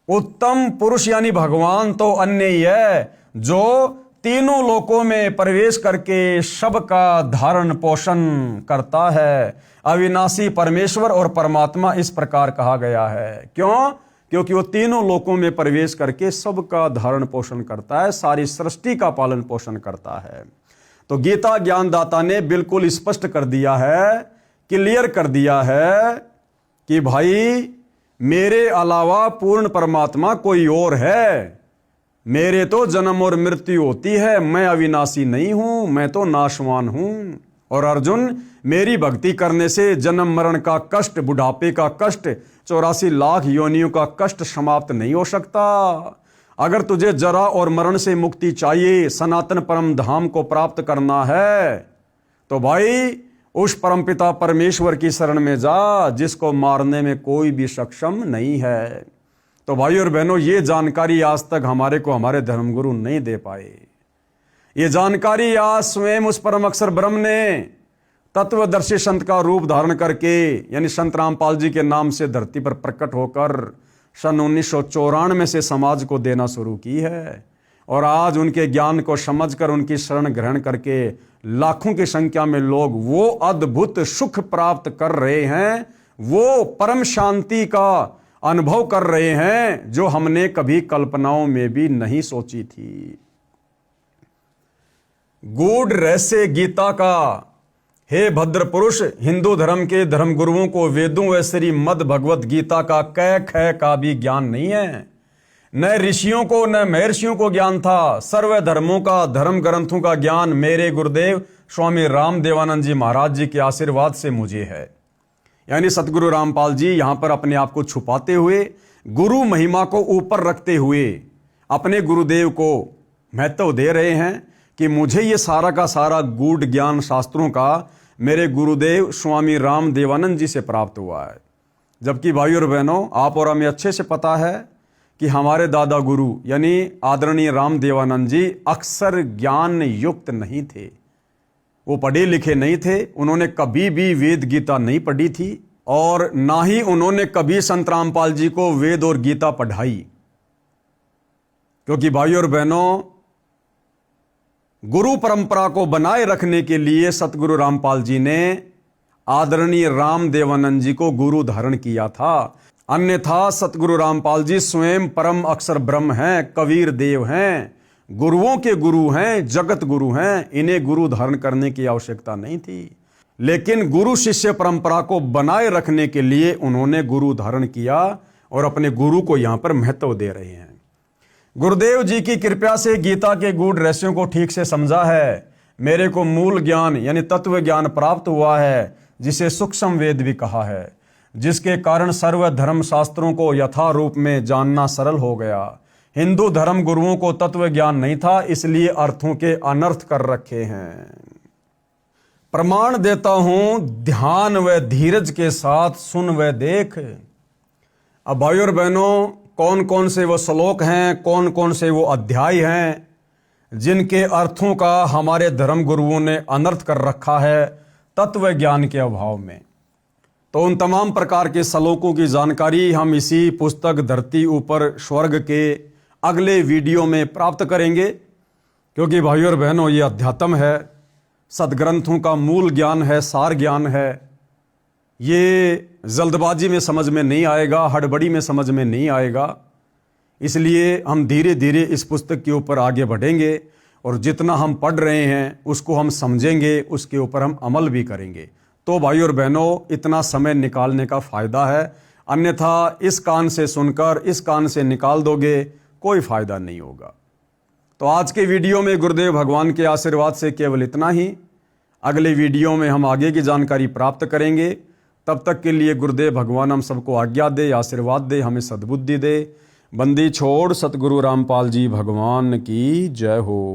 उत्तम पुरुष यानी भगवान तो अन्य ही है, जो तीनों लोकों में प्रवेश करके सबका धारण पोषण करता है। अविनाशी परमेश्वर और परमात्मा इस प्रकार कहा गया है। क्यों? क्योंकि वो तीनों लोकों में प्रवेश करके सबका धारण पोषण करता है, सारी सृष्टि का पालन पोषण करता है। तो गीता ज्ञानदाता ने बिल्कुल स्पष्ट कर दिया है, क्लियर कर दिया है कि भाई मेरे अलावा पूर्ण परमात्मा कोई और है। मेरे तो जन्म और मृत्यु होती है, मैं अविनाशी नहीं हूं, मैं तो नाशवान हूं। और अर्जुन, मेरी भक्ति करने से जन्म मरण का कष्ट, बुढ़ापे का कष्ट, 84 लाख योनियों का कष्ट समाप्त नहीं हो सकता। अगर तुझे जरा और मरण से मुक्ति चाहिए, सनातन परम धाम को प्राप्त करना है, तो भाई उस परमपिता परमेश्वर की शरण में जा जिसको मारने में कोई भी सक्षम नहीं है। तो भाई और बहनों, ये जानकारी आज तक हमारे को हमारे धर्मगुरु नहीं दे पाए। ये जानकारी आज स्वयं उस परम अक्षर ब्रह्म ने तत्वदर्शी संत का रूप धारण करके, यानी संत रामपाल जी के नाम से धरती पर प्रकट होकर सन 1994 से समाज को देना शुरू की है। और आज उनके ज्ञान को समझकर उनकी शरण ग्रहण करके लाखों की संख्या में लोग वो अद्भुत सुख प्राप्त कर रहे हैं, वो परम शांति का अनुभव कर रहे हैं जो हमने कभी कल्पनाओं में भी नहीं सोची थी। गूढ़ रहस्य गीता का, हे भद्र पुरुष, हिंदू धर्म के धर्मगुरुओं को वेदों व श्री मद भगवत गीता का कै ख का भी ज्ञान नहीं है। न ऋषियों को न महर्षियों को ज्ञान था। सर्व धर्मों का, धर्म ग्रंथों का ज्ञान मेरे गुरुदेव स्वामी रामदेवानंद जी महाराज जी के आशीर्वाद से मुझे है। यानी सतगुरु रामपाल जी यहां पर अपने आप को छुपाते हुए, गुरु महिमा को ऊपर रखते हुए अपने गुरुदेव को महत्व दे रहे हैं कि मुझे ये सारा का सारा गूढ़ ज्ञान शास्त्रों का मेरे गुरुदेव स्वामी रामदेवानंद जी से प्राप्त हुआ है। जबकि भाई और बहनों, आप और हमें अच्छे से पता है कि हमारे दादा गुरु यानी आदरणीय रामदेवानंद जी अक्सर ज्ञान युक्त नहीं थे। वो पढ़े लिखे नहीं थे। उन्होंने कभी भी वेद गीता नहीं पढ़ी थी और ना ही उन्होंने कभी संत रामपाल जी को वेद और गीता पढ़ाई। क्योंकि भाई और बहनों, गुरु परंपरा को बनाए रखने के लिए सतगुरु रामपाल जी ने आदरणीय रामदेवानंद जी को गुरु धारण किया था। अन्यथा सतगुरु रामपाल जी स्वयं परम अक्षर ब्रह्म हैं, कबीर देव हैं, गुरुओं के गुरु हैं, जगत गुरु हैं। इन्हें गुरु धारण करने की आवश्यकता नहीं थी। लेकिन गुरु शिष्य परंपरा को बनाए रखने के लिए उन्होंने गुरु धारण किया और अपने गुरु को यहां पर महत्व दे रहे हैं। गुरुदेव जी की कृपा से गीता के गूढ़ रहस्यों को ठीक से समझा है। मेरे को मूल ज्ञान यानी तत्व ज्ञान प्राप्त हुआ है, जिसे सूक्ष्म वेद भी कहा है, जिसके कारण सर्व धर्म शास्त्रों को यथा रूप में जानना सरल हो गया। हिंदू धर्म गुरुओं को तत्व ज्ञान नहीं था, इसलिए अर्थों के अनर्थ कर रखे हैं। प्रमाण देता हूं, ध्यान व धीरज के साथ सुन व देख। अब भाई और बहनों, कौन कौन से वो श्लोक हैं, कौन कौन से वो अध्याय हैं जिनके अर्थों का हमारे धर्म गुरुओं ने अनर्थ कर रखा है तत्व ज्ञान के अभाव में। तो उन तमाम प्रकार के श्लोकों की जानकारी हम इसी पुस्तक धरती ऊपर स्वर्ग के अगले वीडियो में प्राप्त करेंगे। क्योंकि भाई और बहनों, ये अध्यात्म है, सदग्रंथों का मूल ज्ञान है, सार ज्ञान है। ये जल्दबाजी में समझ में नहीं आएगा, हड़बड़ी में समझ में नहीं आएगा। इसलिए हम धीरे धीरे इस पुस्तक के ऊपर आगे बढ़ेंगे और जितना हम पढ़ रहे हैं उसको हम समझेंगे, उसके ऊपर हम अमल भी करेंगे। तो भाई और बहनों, इतना समय निकालने का फ़ायदा है। अन्यथा इस कान से सुनकर इस कान से निकाल दोगे, कोई फ़ायदा नहीं होगा। तो आज के वीडियो में गुरुदेव भगवान के आशीर्वाद से केवल इतना ही। अगले वीडियो में हम आगे की जानकारी प्राप्त करेंगे। तब तक के लिए गुरुदेव भगवान हम सबको आज्ञा दे, आशीर्वाद दे, हमें सद्बुद्धि दे। बंदी छोड़ सतगुरु रामपाल जी भगवान की जय हो।